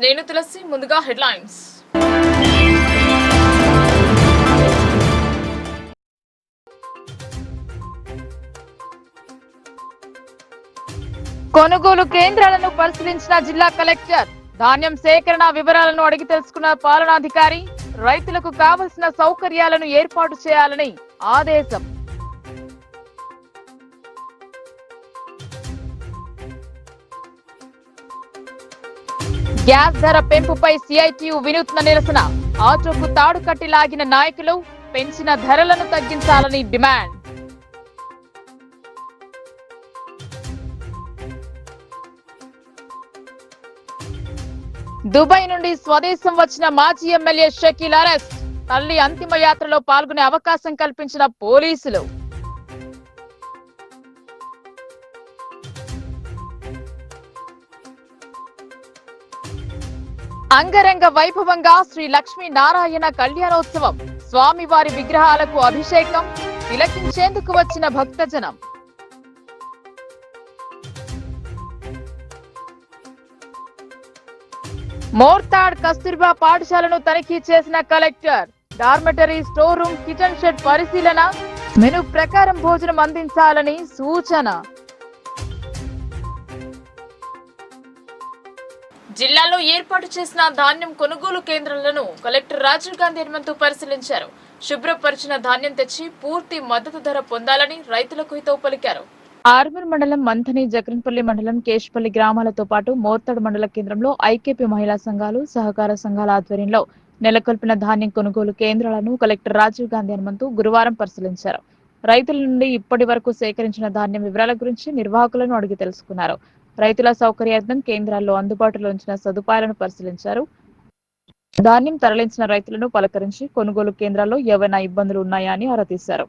నేను తులసి. ముందుగా హెడ్లైన్స్. కొనుగోలు కేంద్రాలను పరిశీలించిన జిల్లా కలెక్టర్. ధాన్యం సేకరణ వివరాలను అడిగి తెలుసుకున్న పాలనాధికారి. రైతులకు కావలసిన సౌకర్యాలను ఏర్పాటు చేయాలని ఆదేశం. గ్యాస్ ధర పెంపుపై సిఐటియు వినూత్న నిరసన. ఆటోకు తాడు కట్టి లాగిన నాయకులు. పెంచిన ధరలను తగ్గించాలని డిమాండ్. దుబాయ్ నుండి స్వదేశం వచ్చిన మాజీ ఎమ్మెల్యే షకీల్ అరెస్ట్. తల్లి అంతిమ యాత్రలో పాల్గొనే అవకాశం కల్పించిన పోలీసులు. అంగరంగ వైభవంగా శ్రీ లక్ష్మీ నారాయణ కళ్యాణోత్సవం. స్వామివారి విగ్రహాలకు అభిషేకం. తిలకించేందుకు వచ్చిన భక్తజనం. మోర్తాడ్ కస్తూర్బా పాఠశాలను తనిఖీ చేసిన collector. Dormitory, store room, kitchen shed పరిశీలన. మెను ప్రకారం భోజనం అందించాలని సూచన. జిల్లాలో ఏర్పాటు చేసిన ధాన్యం కొనుగోలు కేంద్రాలను కలెక్టర్ రాజీవ్ గాంధీ హనుమంతు పరిశీలించారు. శుభ్రపరిచిన ధాన్యం తెచ్చి పూర్తి మద్దతు ధర పొందాలని రైతులకు హితవు పలికారు. ఆర్మూర్ మండలం మంథని, జగన్పల్లి మండలం కేష్పల్లి గ్రామాలతో పాటు మోర్తాడ్ మండల కేంద్రంలో ఐకేపీ మహిళా సంఘాలు, సహకార సంఘాల ఆధ్వర్యంలో నెలకొల్పిన ధాన్యం కొనుగోలు కేంద్రాలను కలెక్టర్ రాజీవ్ గాంధీ హనుమంతు గురువారం పరిశీలించారు. రైతుల నుండి ఇప్పటి వరకు సేకరించిన ధాన్యం వివరాల గురించి నిర్వాహకులను అడిగి తెలుసుకున్నారు. రైతుల సౌకర్యార్థం కేంద్రాల్లో అందుబాటులో ఉంచిన సదుపాయాలను పరిశీలించారు. ధాన్యం తరలించిన రైతులను పలకరించి కొనుగోలు కేంద్రాల్లో ఏవైనా ఇబ్బందులు ఉన్నాయా అని ఆరా తీశారు.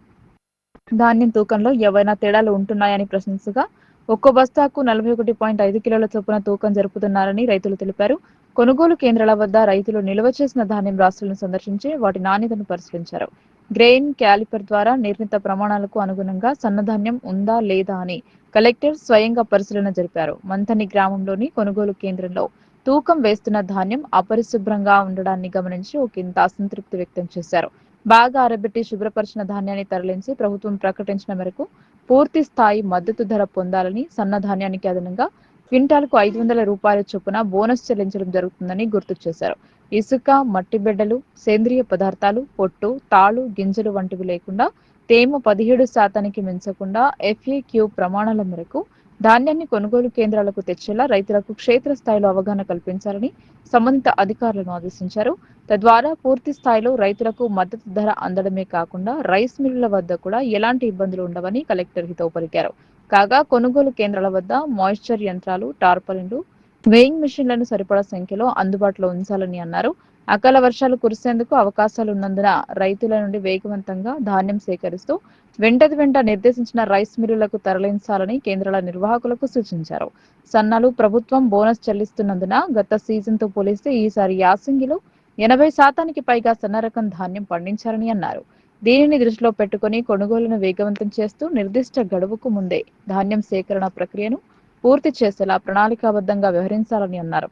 ధాన్యం తూకంలో ఏవైనా తేడాలు ఉంటున్నాయని ప్రశ్నించగా ఒక్కో బస్తాకు 41.5 కిలోల చొప్పున తూకం జరుపుతున్నారని రైతులు తెలిపారు. కొనుగోలు కేంద్రాల వద్ద రైతులు నిల్వ చేసిన ధాన్యం రాశులను సందర్శించి వాటి నాణ్యతను పరిశీలించారు. గ్రెయిన్ క్యాలిపర్ ద్వారా నిర్ణీత ప్రమాణాలకు అనుగుణంగా సన్నధాన్యం ఉందా లేదా అని కలెక్టర్ స్వయంగా పరిశీలన జరిపారు. మంథని గ్రామంలోని కొనుగోలు కేంద్రంలో తూకం వేస్తున్న ధాన్యం అపరిశుభ్రంగా ఉండడాన్ని గమనించి ఒకంత అసంతృప్తి వ్యక్తం చేశారు. బాగా ఆరబెట్టి శుభ్రపరిచిన ధాన్యాన్ని తరలించి ప్రభుత్వం ప్రకటించిన మేరకు పూర్తి స్థాయి మద్దతు ధర పొందాలని, సన్న ధాన్యానికి అదనంగా క్వింటాల్కు 500 రూపాయల చొప్పున బోనస్ చెల్లించడం జరుగుతుందని గుర్తు చేశారు. ఇసుక, మట్టి బిడ్డలు, సేంద్రియ పదార్థాలు, పొట్టు, తాళు, గింజలు వంటివి లేకుండా తేమ 17% మించకుండా FAQ ప్రమాణాల మేరకు ధాన్యాన్ని కొనుగోలు కేంద్రాలకు తెచ్చేలా రైతులకు క్షేత్రస్థాయిలో అవగాహన కల్పించాలని సంబంధిత అధికారులను ఆదేశించారు. తద్వారా పూర్తి స్థాయిలో రైతులకు మద్దతు ధర అందడమే కాకుండా రైస్ మిల్లుల వద్ద కూడా ఎలాంటి ఇబ్బందులు ఉండవని కలెక్టర్ హితవు పలికారు. కాగా కొనుగోలు కేంద్రాల వద్ద మాయిశ్చర్ యంత్రాలు, టార్పలిన్లు, వేయింగ్ మిషన్లను సరిపడా సంఖ్యలో అందుబాటులో ఉంచాలని అన్నారు. అకాల వర్షాలు కురిసేందుకు అవకాశాలున్నందున రైతుల నుండి వేగవంతంగా ధాన్యం సేకరిస్తూ వెంట నిర్దేశించిన రైస్ మిల్లులకు తరలించాలని కేంద్రాల నిర్వాహకులకు సూచించారు. సన్నాలు ప్రభుత్వం బోనస్ చెల్లిస్తున్నందున గత సీజన్తో పోలిస్తే ఈసారి యాసంగిలో 80% పైగా సన్న రకం ధాన్యం పండించారని అన్నారు. దీనిని దృష్టిలో పెట్టుకుని కొనుగోలును వేగవంతం చేస్తూ నిర్దిష్ట గడువుకు ముందే ధాన్యం సేకరణ ప్రక్రియను పూర్తి చేసేలా ప్రణాళికాబద్ధంగా వ్యవహరించాలని అన్నారు.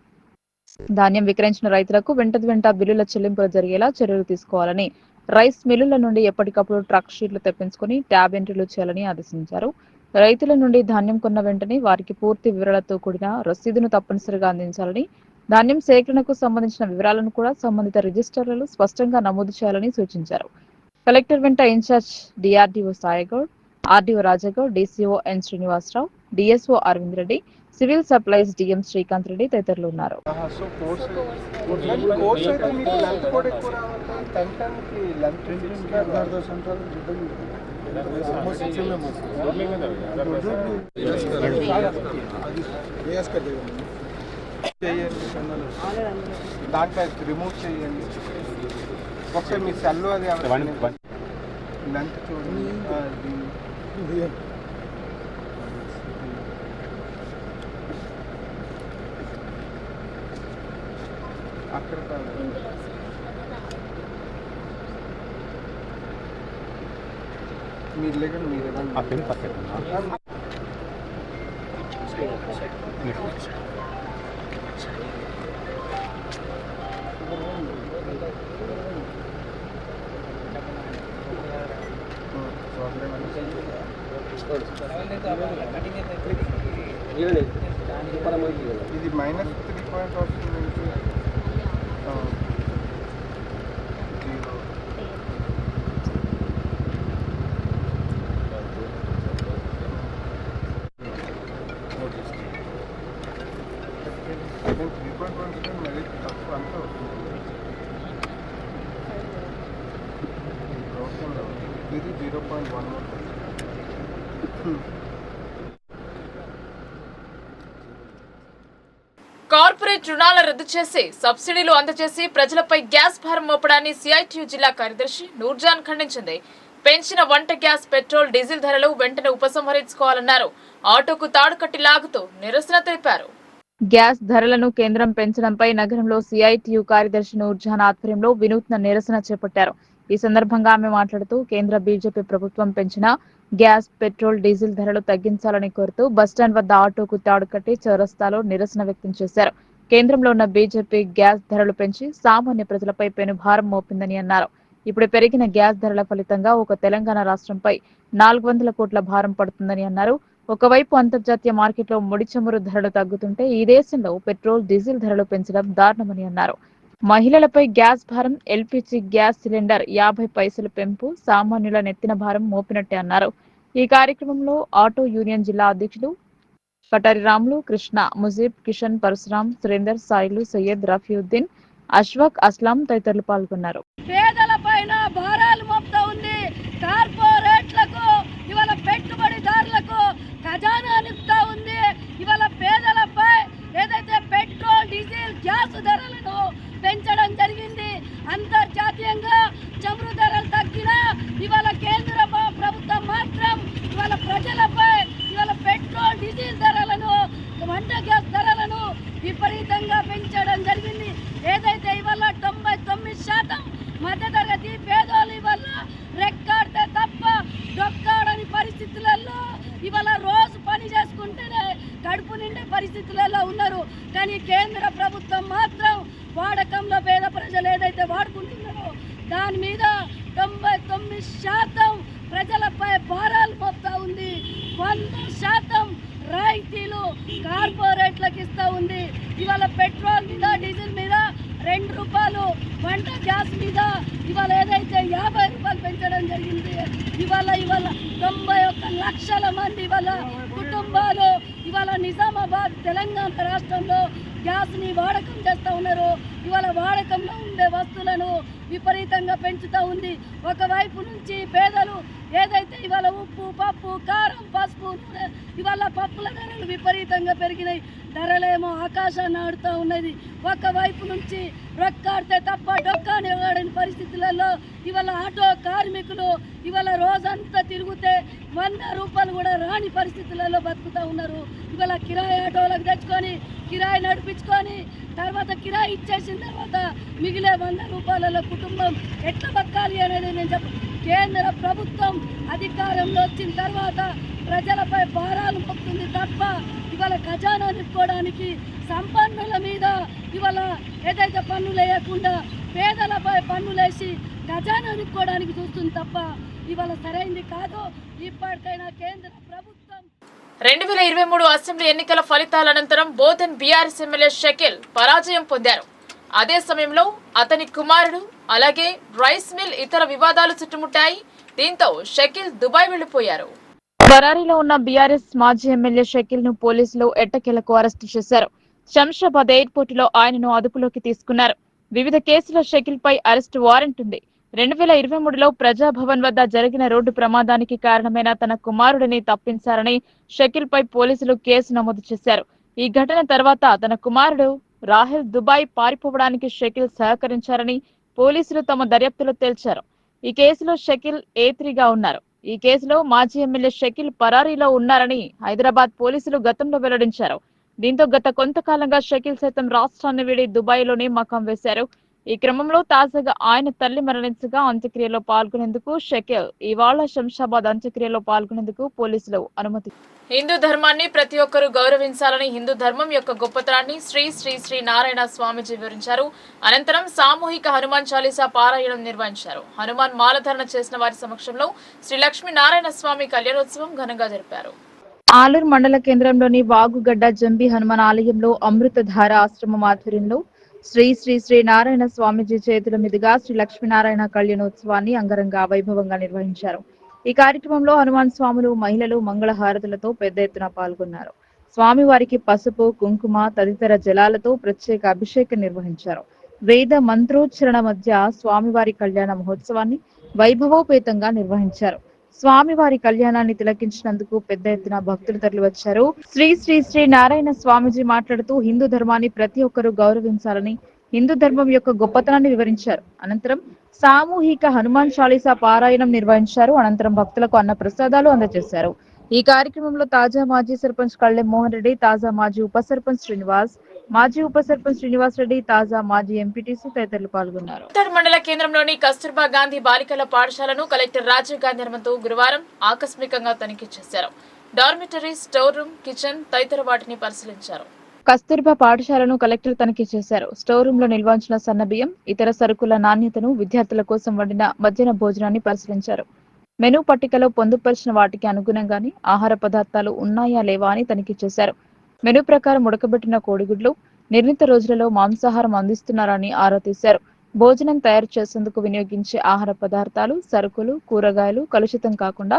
ధాన్యం విక్రయించిన రైతులకు వెంట బిల్లుల చెల్లింపులు జరిగేలా చర్యలు తీసుకోవాలని, రైస్ మిల్లుల నుండి ఎప్పటికప్పుడు ట్రక్ షీట్లు తెప్పించుకుని ట్యాబ్ ఎంట్రీలు చేయాలని ఆదేశించారు. రైతుల నుండి ధాన్యం కొన్న వెంటనే వారికి పూర్తి వివరాలతో కూడిన రసీదును తప్పనిసరిగా అందించాలని, ధాన్యం సేకరణకు సంబంధించిన వివరాలను కూడా సంబంధిత రిజిస్టర్లలో స్పష్టంగా నమోదు చేయాలని సూచించారు. కలెక్టర్ వెంట incharge DRDO Sai Goud, RDO Raja Goud, DCO N Srinivasa Rao, DSO Arvind Reddy, civil supplies DM Srikanth Reddy తదితరులు ఉన్నారు. దాంట్లో రిమూవ్ చేయండి ఒకసారి మీ సెల్లో అది లెంత్ చూడండి. అక్కడ మీరు లేకండి, మీరు ఇది -3 వస్తుంది. ఇది 0.11. కార్పొరేట్ రుణాల రద్దు చేసి సబ్సిడీలు అందజేసి ప్రజలపై గ్యాస్ భారం మోపడాన్ని సిఐటియు జిల్లా కార్యదర్శి నూర్జాన్ ఖండించింది. పెంచిన వంట గ్యాస్, పెట్రోల్, డీజిల్ ధరలు వెంటనే ఉపసంహరించుకోవాలన్నారు. ఆటోకు తాడు కట్టి లాగుతూ నిరసన తెలిపారు. గ్యాస్ ధరలను కేంద్రం పెంచడంపై నగరంలో సిఐటియు కార్యదర్శి నూర్జాన్ ఆధ్వర్యంలో వినూత్న నిరసన చేపట్టారు. ఈ సందర్భంగా ఆమె మాట్లాడుతూ కేంద్ర బీజేపీ ప్రభుత్వం పెంచిన గ్యాస్, పెట్రోల్, డీజిల్ ధరలు తగ్గించాలని కోరుతూ బస్టాండ్ వద్ద ఆటోకు తాడు కట్టి చౌరస్తాలో నిరసన వ్యక్తం చేశారు. కేంద్రంలో ఉన్న బీజేపీ గ్యాస్ ధరలు పెంచి సామాన్య ప్రజలపై పెనుభారం మోపిందని అన్నారు. ఇప్పుడు పెరిగిన గ్యాస్ ధరల ఫలితంగా ఒక తెలంగాణ రాష్ట్రంపై 400 కోట్ల భారం పడుతుందని అన్నారు. ఒకవైపు అంతర్జాతీయ మార్కెట్లో ముడి చమురు ధరలు తగ్గుతుంటే ఈ దేశంలో పెట్రోల్, డీజిల్ ధరలు పెంచడం దారుణమని అన్నారు. మహిళలపై గ్యాస్ భారం, ఎల్పీజీ గ్యాస్ సిలిండర్ 50 పైసలు పెంపు సామాన్యుల నెత్తిన భారం మోపినట్టే అన్నారు. ఈ కార్యక్రమంలో ఆటో యూనియన్ జిల్లా అధ్యక్షులు కటారి రాములు, కృష్ణ, ముజీబ్, కిషన్, పరశురాం, సురేందర్, సాయిలు, సయ్యద్, రఫీయుద్దీన్, అష్ఫాక్, అస్లాం తదితరులు పాల్గొన్నారు. పేదలపైన భారాలు మోపుతా ఉంది. కార్పొరేట్లకు, ఇవాళ పెట్టుబడిదారులకు ఖజానా నింపుతా ఉంది. ఇవాళ పేదలపై ఏదైతే పెట్రోల్, డీజిల్, గ్యాస్ ధరలను పెంచడం జరిగింది. అంతర్జాతీయంగా చమురు ధరలు తగ్గినా ఇవాళ కేంద్ర ప్రభుత్వం మాత్రం ఇవాళ ప్రజలపై ఇవాళ పెట్రోల్, డీజిల్ ధరలను, వంట గ్యాస్ ధరలను విపరీతంగా పెంచడం జరిగింది. ఏదైతే ఇవాళ 99% మధ్యతరగతి పేదోళ్ళు ఇవాళ రెక్కాడితే తప్ప డొక్కాడని పరిస్థితులలో ఇవాళ రోజు పని చేసుకుంటేనే కడుపు నిండే పరిస్థితులలో ఉన్నారు. కానీ కేంద్ర ప్రభుత్వం మాత్రం వాడకంలో పేద ప్రజలు ఏదైతే వాడుకుంటున్నారో దాని మీద 99% ప్రజలపై భారాలు మోపుతా ఉంది. 100% రాయితీలు కార్పొరేట్లకు ఇస్తూ ఉంది. ఇవాళ పెట్రోల్ మీద, డీజిల్ మీద 2 రూపాయలు, వంట గ్యాస్ మీద ఇవాళ ఏదైతే 50 రూపాయలు పెంచడం జరిగింది. ఇవాళ 91 లక్షల మంది ఇవాళ కుటుంబాలు ఇవాళ నిజామాబాద్ తెలంగాణ రాష్ట్రంలో గ్యాస్ని వాడకం చేస్తూ ఉన్నారు. ఇవాళ వాడకంలో ఉండే వస్తువులను విపరీతంగా పెంచుతూ ఉంది. ఒకవైపు నుంచి పేదలు ఏదైతే ఇవాళ ఉప్పు, పప్పు, కారం, పసుపు, నూనె ఇవాళ పప్పుల ధరలు విపరీతంగా పెరిగినాయి. ధరలేమో ఆకాశాన్ని ఆడుతూ ఉన్నది. ఒకవైపు నుంచి రొక్కాడితే తప్ప డొక్కాని వాడని పరిస్థితులలో ఇవాళ ఆటో కార్మికులు ఇవాళ రోజంతా తిరిగితే 100 రూపాయలు కూడా రాని పరిస్థితులలో బతుకుతూ ఉన్నారు. ఇవాళ కిరాయి ఆటోలకు తెచ్చుకొని కిరాయి నడిపించుకొని తర్వాత కిరాయి ఇచ్చేసిన తర్వాత మిగిలే 100 రూపాయలలో కుటుంబం ఎట్లా బతకాలి అనేది నేను కేంద్ర ప్రభుత్వం అధికారంలో వచ్చిన తర్వాత ప్రజలపై భారాలు మోపుతుంది తప్ప ఇవాళ ఖజానా నింపుకోవడానికి సంపన్నుల మీద ఇవాళ ఏదైతే పన్నులు వేయకుండా పేదలపై పన్నులేసి ఖజానా నింపుకోవడానికి చూస్తుంది తప్ప ఇవాళ సరైంది కాదు. ఇప్పటికైనా కేంద్ర ప్రభుత్వం 2023 అసెంబ్లీ ఎన్నికల ఫలితాల అనంతరం బోధన్ బీఆర్ఎస్ ఎమ్మెల్యే షకీల్ పరాజయం పొందారు. అదే సమయంలో అతని కుమారుడు, అలాగే రైస్ మిల్ ఇతర వివాదాలు చుట్టుముట్టాయి. దీంతో షకీల్ దుబాయ్ వెళ్లిపోయారు. పరారీలో ఉన్న బీఆర్ఎస్ మాజీ ఎమ్మెల్యే షకీల్ ను పోలీసులు ఎట్టకేలకు అరెస్టు చేశారు. శంషాబాద్ ఎయిర్పోర్ట్ లో ఆయనను అదుపులోకి తీసుకున్నారు. వివిధ కేసుల షకీల్ పై అరెస్టు వారెంట్ ఉంది. 2023లో ప్రజాభవన్ వద్ద జరిగిన రోడ్డు ప్రమాదానికి కారణమైన తన కుమారుడిని తప్పించారని షకీల్ పై పోలీసులు కేసు నమోదు చేశారు. ఈ ఘటన తర్వాత తన కుమారుడు రాహెల్ దుబాయ్ పారిపోవడానికి షకీల్ సహకరించారని పోలీసులు తమ దర్యాప్తులో తేల్చారు. ఈ కేసులో షకీల్ A3గా ఉన్నారు. ఈ కేసులో మాజీ ఎమ్మెల్యే షకీల్ పరారీలో ఉన్నారని హైదరాబాద్ పోలీసులు గతంలో వెల్లడించారు. దీంతో గత కొంతకాలంగా షకీల్ సైతం రాష్ట్రాన్ని వీడి దుబాయ్లోనే మకాం వేశారు. ఈ క్రమంలో తాజాగా ఆయన తల్లి మరణించగా అంత్యక్రియలో పాల్గొనేందుకు షకీల్ ఇవాళ శంషాబాద్ అంత్యక్రియలో పాల్గొనేందుకు పోలీసులు అనుమతి. హిందూ ధర్మాన్ని ప్రతి ఒక్కరూ గౌరవించాలని, హిందూ ధర్మం యొక్క గొప్పతనాన్ని శ్రీ శ్రీ శ్రీ నారాయణ స్వామీజీ వివరించారు. అనంతరం సామూహిక హనుమాన్ చాలీసా పారాయణం నిర్వహించారు. హనుమాన్ మాలధారణ చేసిన వారి సమక్షంలో శ్రీ లక్ష్మీ నారాయణ స్వామి కళ్యాణోత్సవం ఘనంగా జరిపారు. ఆలూరు మండల కేంద్రంలోని వాగుగడ్డ జంబి హనుమాన్ ఆలయంలో అమృతధార ఆశ్రమం ఆధ్వర్యంలో శ్రీ శ్రీ శ్రీ నారాయణ స్వామీజీ చేతుల మీదుగా శ్రీ లక్ష్మీనారాయణ కళ్యాణోత్సవాన్ని అంగరంగ వైభవంగా నిర్వహించారు. ఈ కార్యక్రమంలో హనుమాన్ స్వాములు, మహిళలు మంగళ హారతులతో పెద్ద ఎత్తున పాల్గొన్నారు. స్వామివారికి పసుపు, కుంకుమ తదితర జలాలతో ప్రత్యేక అభిషేకం నిర్వహించారు. వేద మంత్రోచ్చరణ మధ్య స్వామివారి కళ్యాణ మహోత్సవాన్ని వైభవోపేతంగా నిర్వహించారు. స్వామివారి కళ్యాణాన్ని తిలకించినందుకు పెద్ద ఎత్తున భక్తులు తరలివచ్చారు. శ్రీ శ్రీ శ్రీ నారాయణ స్వామీజీ మాట్లాడుతూ హిందూ ధర్మాన్ని ప్రతి ఒక్కరూ గౌరవించాలని, హిందూ ధర్మం యొక్క గొప్పతనాన్ని వివరించారు. అనంతరం సామూహిక హనుమాన్ చాలీసా పారాయణం నిర్వహించారు. అనంతరం భక్తులకు అన్న ప్రసాదాలు అందజేశారు. ఈ కార్యక్రమంలో తాజా మాజీ సర్పంచ్ కళ్ళెం మోహన్ రెడ్డి, తాజా మాజీ ఉప సర్పంచ్ శ్రీనివాస్, మాజీ ఉప సర్పంచ్ శ్రీనివాస్ రెడ్డి, తాజా మాజీ ఎంపీటీసీ తదితరులు పాల్గొన్నారు. ఉత్తర మండల కేంద్రంలోని కస్తూర్బా గాంధీ బాలికల పాఠశాలను కలెక్టర్ రాజీవ్ గాంధీ అనుమతితో గురువారం ఆకస్మికంగా తనిఖీ చేశారు. డార్మిటరీ, స్టోర్ రూమ్, కిచెన్ తదితర వాటిని పరిశీలించారు. కస్తూర్బా పాఠశాలను కలెక్టర్ తనిఖీ చేశారు. స్టోర్ రూమ్ లో నిల్వాంచిన సన్నబియ్యం, ఇతర సరుకుల నాణ్యతను, విద్యార్థుల కోసం వండిన మధ్యాహ్న భోజనాన్ని పరిశీలించారు. మెనూ పట్టికలో పొందుపరిచిన వాటికి అనుగుణంగానే ఆహార పదార్థాలు ఉన్నాయా లేవా అని తనిఖీ చేశారు. మెనూ ప్రకారం ఉడకబెట్టిన కోడిగుడ్లు, నిర్ణీత రోజులలో మాంసాహారం అందిస్తున్నారని ఆరా తీశారు. భోజనం తయారు చేసేందుకు వినియోగించే ఆహార పదార్థాలు, సరుకులు, కూరగాయలు కలుషితం కాకుండా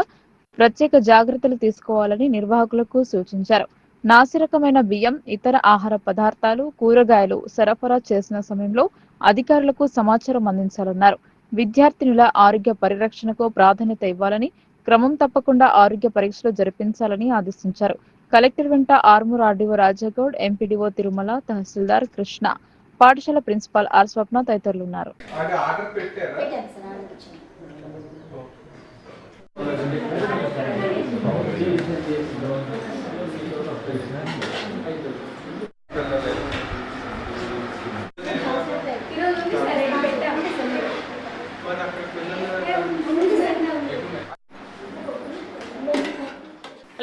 ప్రత్యేక జాగ్రత్తలు తీసుకోవాలని నిర్వాహకులకు సూచించారు. నాసిరకమైన బియ్యం, ఇతర ఆహార పదార్థాలు, కూరగాయలు సరఫరా చేసిన సమయంలో అధికారులకు సమాచారం అందించాలన్నారు. విద్యార్థినుల ఆరోగ్య పరిరక్షణకు ప్రాధాన్యత ఇవ్వాలని, క్రమం తప్పకుండా ఆరోగ్య పరీక్షలు జరిపించాలని ఆదేశించారు. కలెక్టర్ వెంట ఆర్మూర్ ఆర్డీఓ రాజాగౌడ్, ఎంపీడీఓ తిరుమల, తహసీల్దార్ కృష్ణ, పాఠశాల ప్రిన్సిపాల్ ఆర్ స్వప్న తదితరులున్నారు.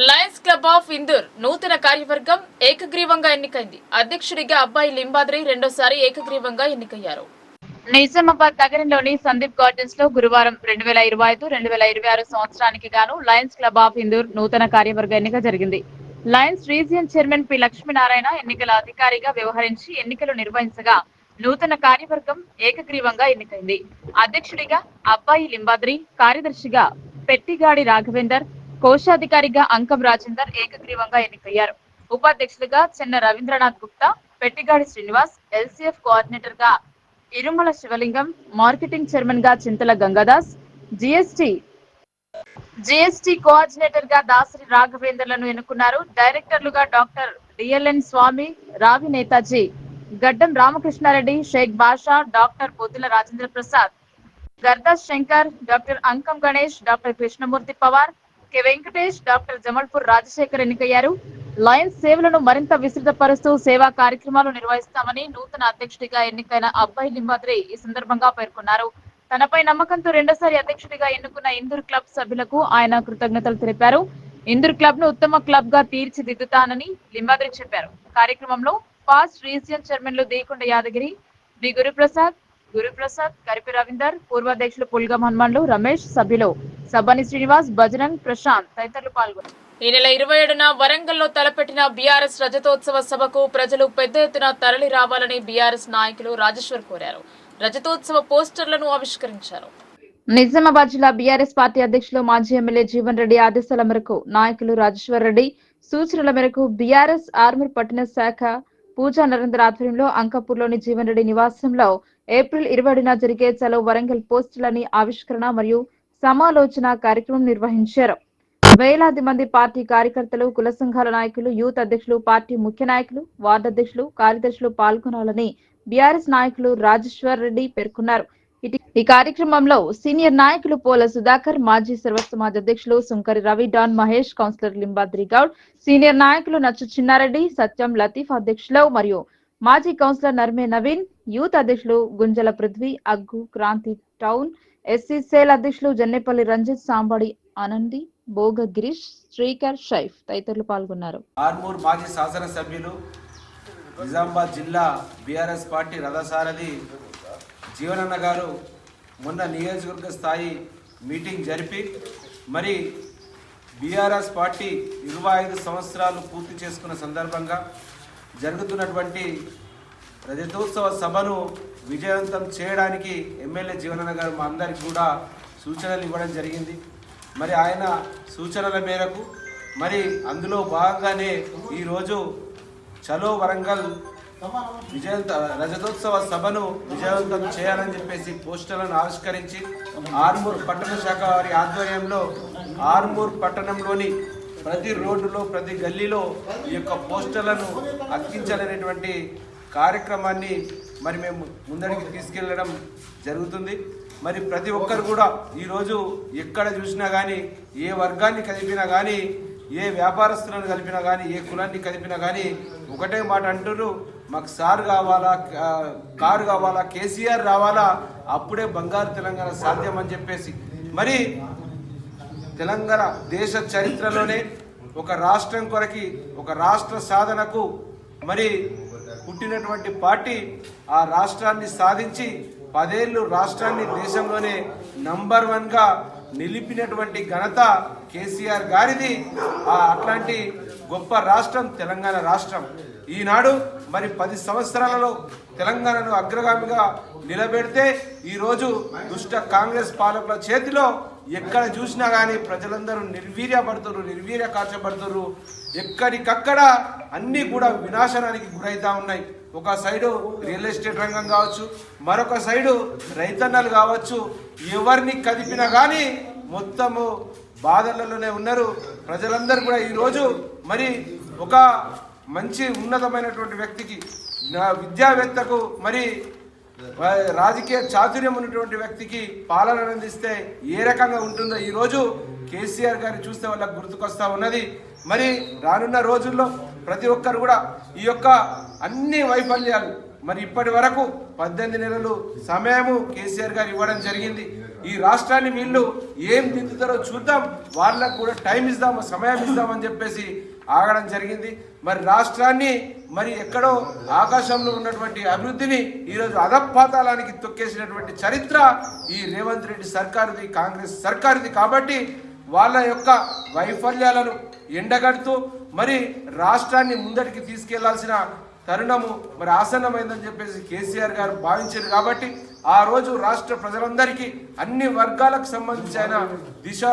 లయన్స్ క్లబ్ ఆఫ్ ఇందూర్ నూతన కార్యవర్గం ఏకగ్రీవంగా ఎన్నికైంది. అధ్యక్షుడిగా అబ్బాయి లింబాద్రి రెండోసారి ఏకగ్రీవంగా ఎన్నికయ్యారు. నిజామాబాద్ నగరంలోని సందీప్ గార్డెన్స్ లో గురువారం 2025-2026 సంవత్సరానికి గాను లయన్స్ క్లబ్ ఆఫ్ ఇందూర్ నూతన కార్యవర్గ ఎన్నిక జరిగింది. Lions region chairman P Lakshminarayana ఎన్నికల అధికారిగా వ్యవహరించి ఎన్నికలు నిర్వహించగా నూతన కార్యవర్గం ఏకగ్రీవంగా ఎన్నికైంది. అధ్యక్షుడిగా అబ్బాయి లింబాద్రి, కార్యదర్శిగా పెట్టిగాడి రాఘవేందర్, కోశాధికారిగా అంకం రాజేందర్ ఏకగ్రీవంగా ఎన్నికయ్యారు. ఉపాధ్యక్షులుగా చెన్న రవీంద్రనాథ్ గుప్తా, పెట్టిగాడి శ్రీనివాస్, ఎల్సీఎఫ్ కోఆర్డినేటర్ గా ఇరుమల శివలింగం, మార్కెటింగ్ చైర్మన్ గా చింతల గంగాదాస్, జిఎస్టీ కోఆర్డినేటర్ గా దాసరి రాఘవేందర్లను ఎన్నుకున్నారు. డైరెక్టర్లుగా డాక్టర్ డిఎల్ఎన్ స్వామి, Ravi Netaji, Gaddam Ramakrishna Reddy, Sheikh Basha, doctor Poddula Rajendra Prasad, Gardas Shankar, doctor Ankam Ganesh, doctor Krishnamurthy Pawar, K Venkatesh, doctor Jamalpur Rajasekhar ఎన్నికయ్యారు. లయన్స్ సేవలను మరింత విస్తృతపరుస్తూ సేవా కార్యక్రమాలు నిర్వహిస్తామని నూతన అధ్యక్షుడిగా ఎన్నికైన అబ్బాయి లింబాద్రి ఈ సందర్భంగా పేర్కొన్నారు. తనపై నమ్మకంతో రెండోసారి అధ్యక్షుడిగా ఎన్నుకున్న ఇందూర్ క్లబ్ సభ్యులకు ఆయన కృతజ్ఞతలు తెలిపారు. ఇందూర్ క్లబ్ ను ఉత్తమ క్లబ్ గా తీర్చిదిద్దుతానని లింబాద్రి చెప్పారు. కార్యక్రమంలో పాస్ట్ రీజియన్ చైర్మన్లు దేకొండ యాదగిరి, బి గురుప్రసాద్, కరిపి రవీందర్, పూర్వాధ్యక్షులు పుల్గం హనుమాన్లు, రమేష్, సభ్యులు సబ్బని శ్రీనివాస్, బజరంగ్, ప్రశాంత్ తదితరులు పాల్గొన్నారు. ఈ నెల 27న వరంగల్లో తలపెట్టిన బీఆర్ఎస్ రజతోత్సవ సభకు ప్రజలు పెద్ద ఎత్తున తరలి రావాలని బీఆర్ఎస్ నాయకులు రాజేశ్వర్ కోరారు. రజతోత్సవ పోస్టర్లను ఆవిష్కరించారు. నిజామాబాద్ జిల్లా బీఆర్ఎస్ పార్టీ అధ్యక్షులు మాజీ ఎమ్మెల్యే జీవన్ రెడ్డి ఆదేశాల మేరకు నాయకులు రాజేశ్వర్ రెడ్డి సూచనల మేరకు బీఆర్ఎస్ ఆర్మూర్ పట్టణ శాఖ పూజా నరేందర్ ఆధ్వర్యంలో అంకాపూర్లోని జీవన్ రెడ్డి నివాసంలో ఏప్రిల్ 20న జరిగే చలో వరంగల్ పోస్టులని ఆవిష్కరణ మరియు సమాలోచన కార్యక్రమం నిర్వహించారు. వేలాది మంది పార్టీ కార్యకర్తలు, కుల సంఘాల నాయకులు, యూత్ అధ్యక్షులు, పార్టీ ముఖ్య నాయకులు, వార్డు అధ్యక్షులు, కార్యదర్శులు పాల్గొనాలని బీఆర్ఎస్ నాయకులు రాజేశ్వర్ రెడ్డి పేర్కొన్నారు. ఈ కార్యక్రమంలో సీనియర్ నాయకులు పోల సుధాకర్, మాజీ సర్వ సమాజ్ అధ్యక్షులు Sunkari Ravi, don Mahesh, councillor Limbadri Goud, senior నాయకులు నచ్చు చిన్నారెడ్డి, సత్యం, లతీఫ్ అధ్యక్షులు మరియు మాజీ కౌన్సిలర్ నర్మే నవీన్, యూత్ అధ్యక్షులు Gunjala Prithvi, Aggu, Kranti town SC cell అధ్యక్షులు జన్నేపల్లి రంజిత్, సాంబడి ఆనంది, బోగ గిరీష్, శ్రీకర్, షైఫ్ తదితరులు పాల్గొన్నారు. ఆర్మూర్ మాజీ శాసనసభ్యులు, నిజామాబాద్ జిల్లా బీఆర్ఎస్ పార్టీ రథసారథి జీవనన్న గారు మొన్న నియోజకవర్గ స్థాయి మీటింగ్ జరిపి మరి బీఆర్ఎస్ పార్టీ 25 సంవత్సరాలు పూర్తి చేసుకున్న సందర్భంగా జరుగుతున్నటువంటి రజతోత్సవ సభను విజయవంతం చేయడానికి ఎమ్మెల్యే జీవనన్న గారు మా అందరికి కూడా సూచనలు ఇవ్వడం జరిగింది. మరి ఆయన సూచనల మేరకు మరి అందులో భాగంగానే ఈరోజు చలో వరంగల్ రజతోత్సవ సభను విజయవంతం చేయాలని చెప్పేసి పోస్టర్లను ఆవిష్కరించి ఆర్మూర్ పట్టణ శాఖ వారి ఆధ్వర్యంలో ఆర్మూర్ పట్టణంలోని ప్రతి రోడ్డులో ప్రతి గల్లీలో ఈ యొక్క పోస్టర్లను అతికించాలనేటువంటి కార్యక్రమాన్ని మరి మేము ముందడికి తీసుకెళ్ళడం జరుగుతుంది. మరి ప్రతి ఒక్కరు కూడా ఈరోజు ఎక్కడ చూసినా కానీ, ఏ వర్గాన్ని కలిపినా కానీ, ఏ వ్యాపారస్తులను కలిపినా కానీ, ఏ కులాన్ని కలిపినా కానీ ఒకటే మాట అంటున్నారు, మాకు సార్ కావాలా, కారు కావాలా, కేసీఆర్ రావాలా, అప్పుడే బంగారు తెలంగాణ సాధ్యం అని చెప్పేసి మరి తెలంగాణ దేశ చరిత్రలోనే ఒక రాష్ట్రం కొరకి, ఒక రాష్ట్ర సాధనకు మరి పుట్టినటువంటి పార్టీ ఆ రాష్ట్రాన్ని సాధించి 10 ఏళ్ళు రాష్ట్రాన్ని దేశంలోనే నంబర్ 1గా నిలిపినటువంటి ఘనత కేసీఆర్ గారిది. అట్లాంటి గొప్ప రాష్ట్రం తెలంగాణ రాష్ట్రం. ఈనాడు మరి 10 సంవత్సరాలలో తెలంగాణను అగ్రగామిగా నిలబెడితే ఈరోజు దుష్ట కాంగ్రెస్ పాలకుల చేతిలో ఎక్కడ చూసినా కానీ ప్రజలందరూ నిర్వీర్య కార్చబడుతున్నారు. ఎక్కడికక్కడ అన్నీ కూడా వినాశనానికి గురైతా ఉన్నాయి. ఒక సైడు రియల్ ఎస్టేట్ రంగం కావచ్చు, మరొక సైడు రైతన్నలు కావచ్చు, ఎవరిని కదిపినా కానీ మొత్తము బాధలలోనే ఉన్నారు ప్రజలందరూ కూడా. ఈరోజు మరి ఒక మంచి ఉన్నతమైనటువంటి వ్యక్తికి, విద్యావేత్తకు, మరి రాజకీయ చాతుర్యం ఉన్నటువంటి వ్యక్తికి పాలన అందిస్తే ఏ రకంగా ఉంటుందో ఈరోజు కేసీఆర్ గారిని చూస్తే వాళ్ళకి గుర్తుకొస్తా ఉన్నది. మరి రానున్న రోజుల్లో ప్రతి ఒక్కరు కూడా ఈ యొక్క అన్ని వైఫల్యాలు మరి ఇప్పటి వరకు 18 నెలలు సమయము కేసీఆర్ గారు ఇవ్వడం జరిగింది. ఈ రాష్ట్రాన్ని వీళ్ళు ఏం దిద్దుతారో చూద్దాం, వాళ్ళకు కూడా టైం ఇద్దాం, సమయం ఇద్దామని చెప్పేసి ఆగడం జరిగింది. మరి రాష్ట్రాన్ని మరి ఎక్కడో ఆకాశంలో ఉన్నటువంటి అభివృద్ధిని ఈరోజు అధపాతాళానికి తొక్కేసినటువంటి చరిత్ర ఈ రేవంత్ రెడ్డి సర్కారుది, కాంగ్రెస్ సర్కారుది. కాబట్టి వాళ్ళ యొక్క వైఫల్యాలను ఎండగడుతూ మరి రాష్ట్రాన్ని ముందటికి తీసుకెళ్లాల్సిన తరుణము మరి ఆసన్నమైందని చెప్పేసి కేసీఆర్ గారు భావించారు. కాబట్టి ఆ రోజు రాష్ట్ర ప్రజలందరికీ అన్ని వర్గాలకు సంబంధించిన దిశ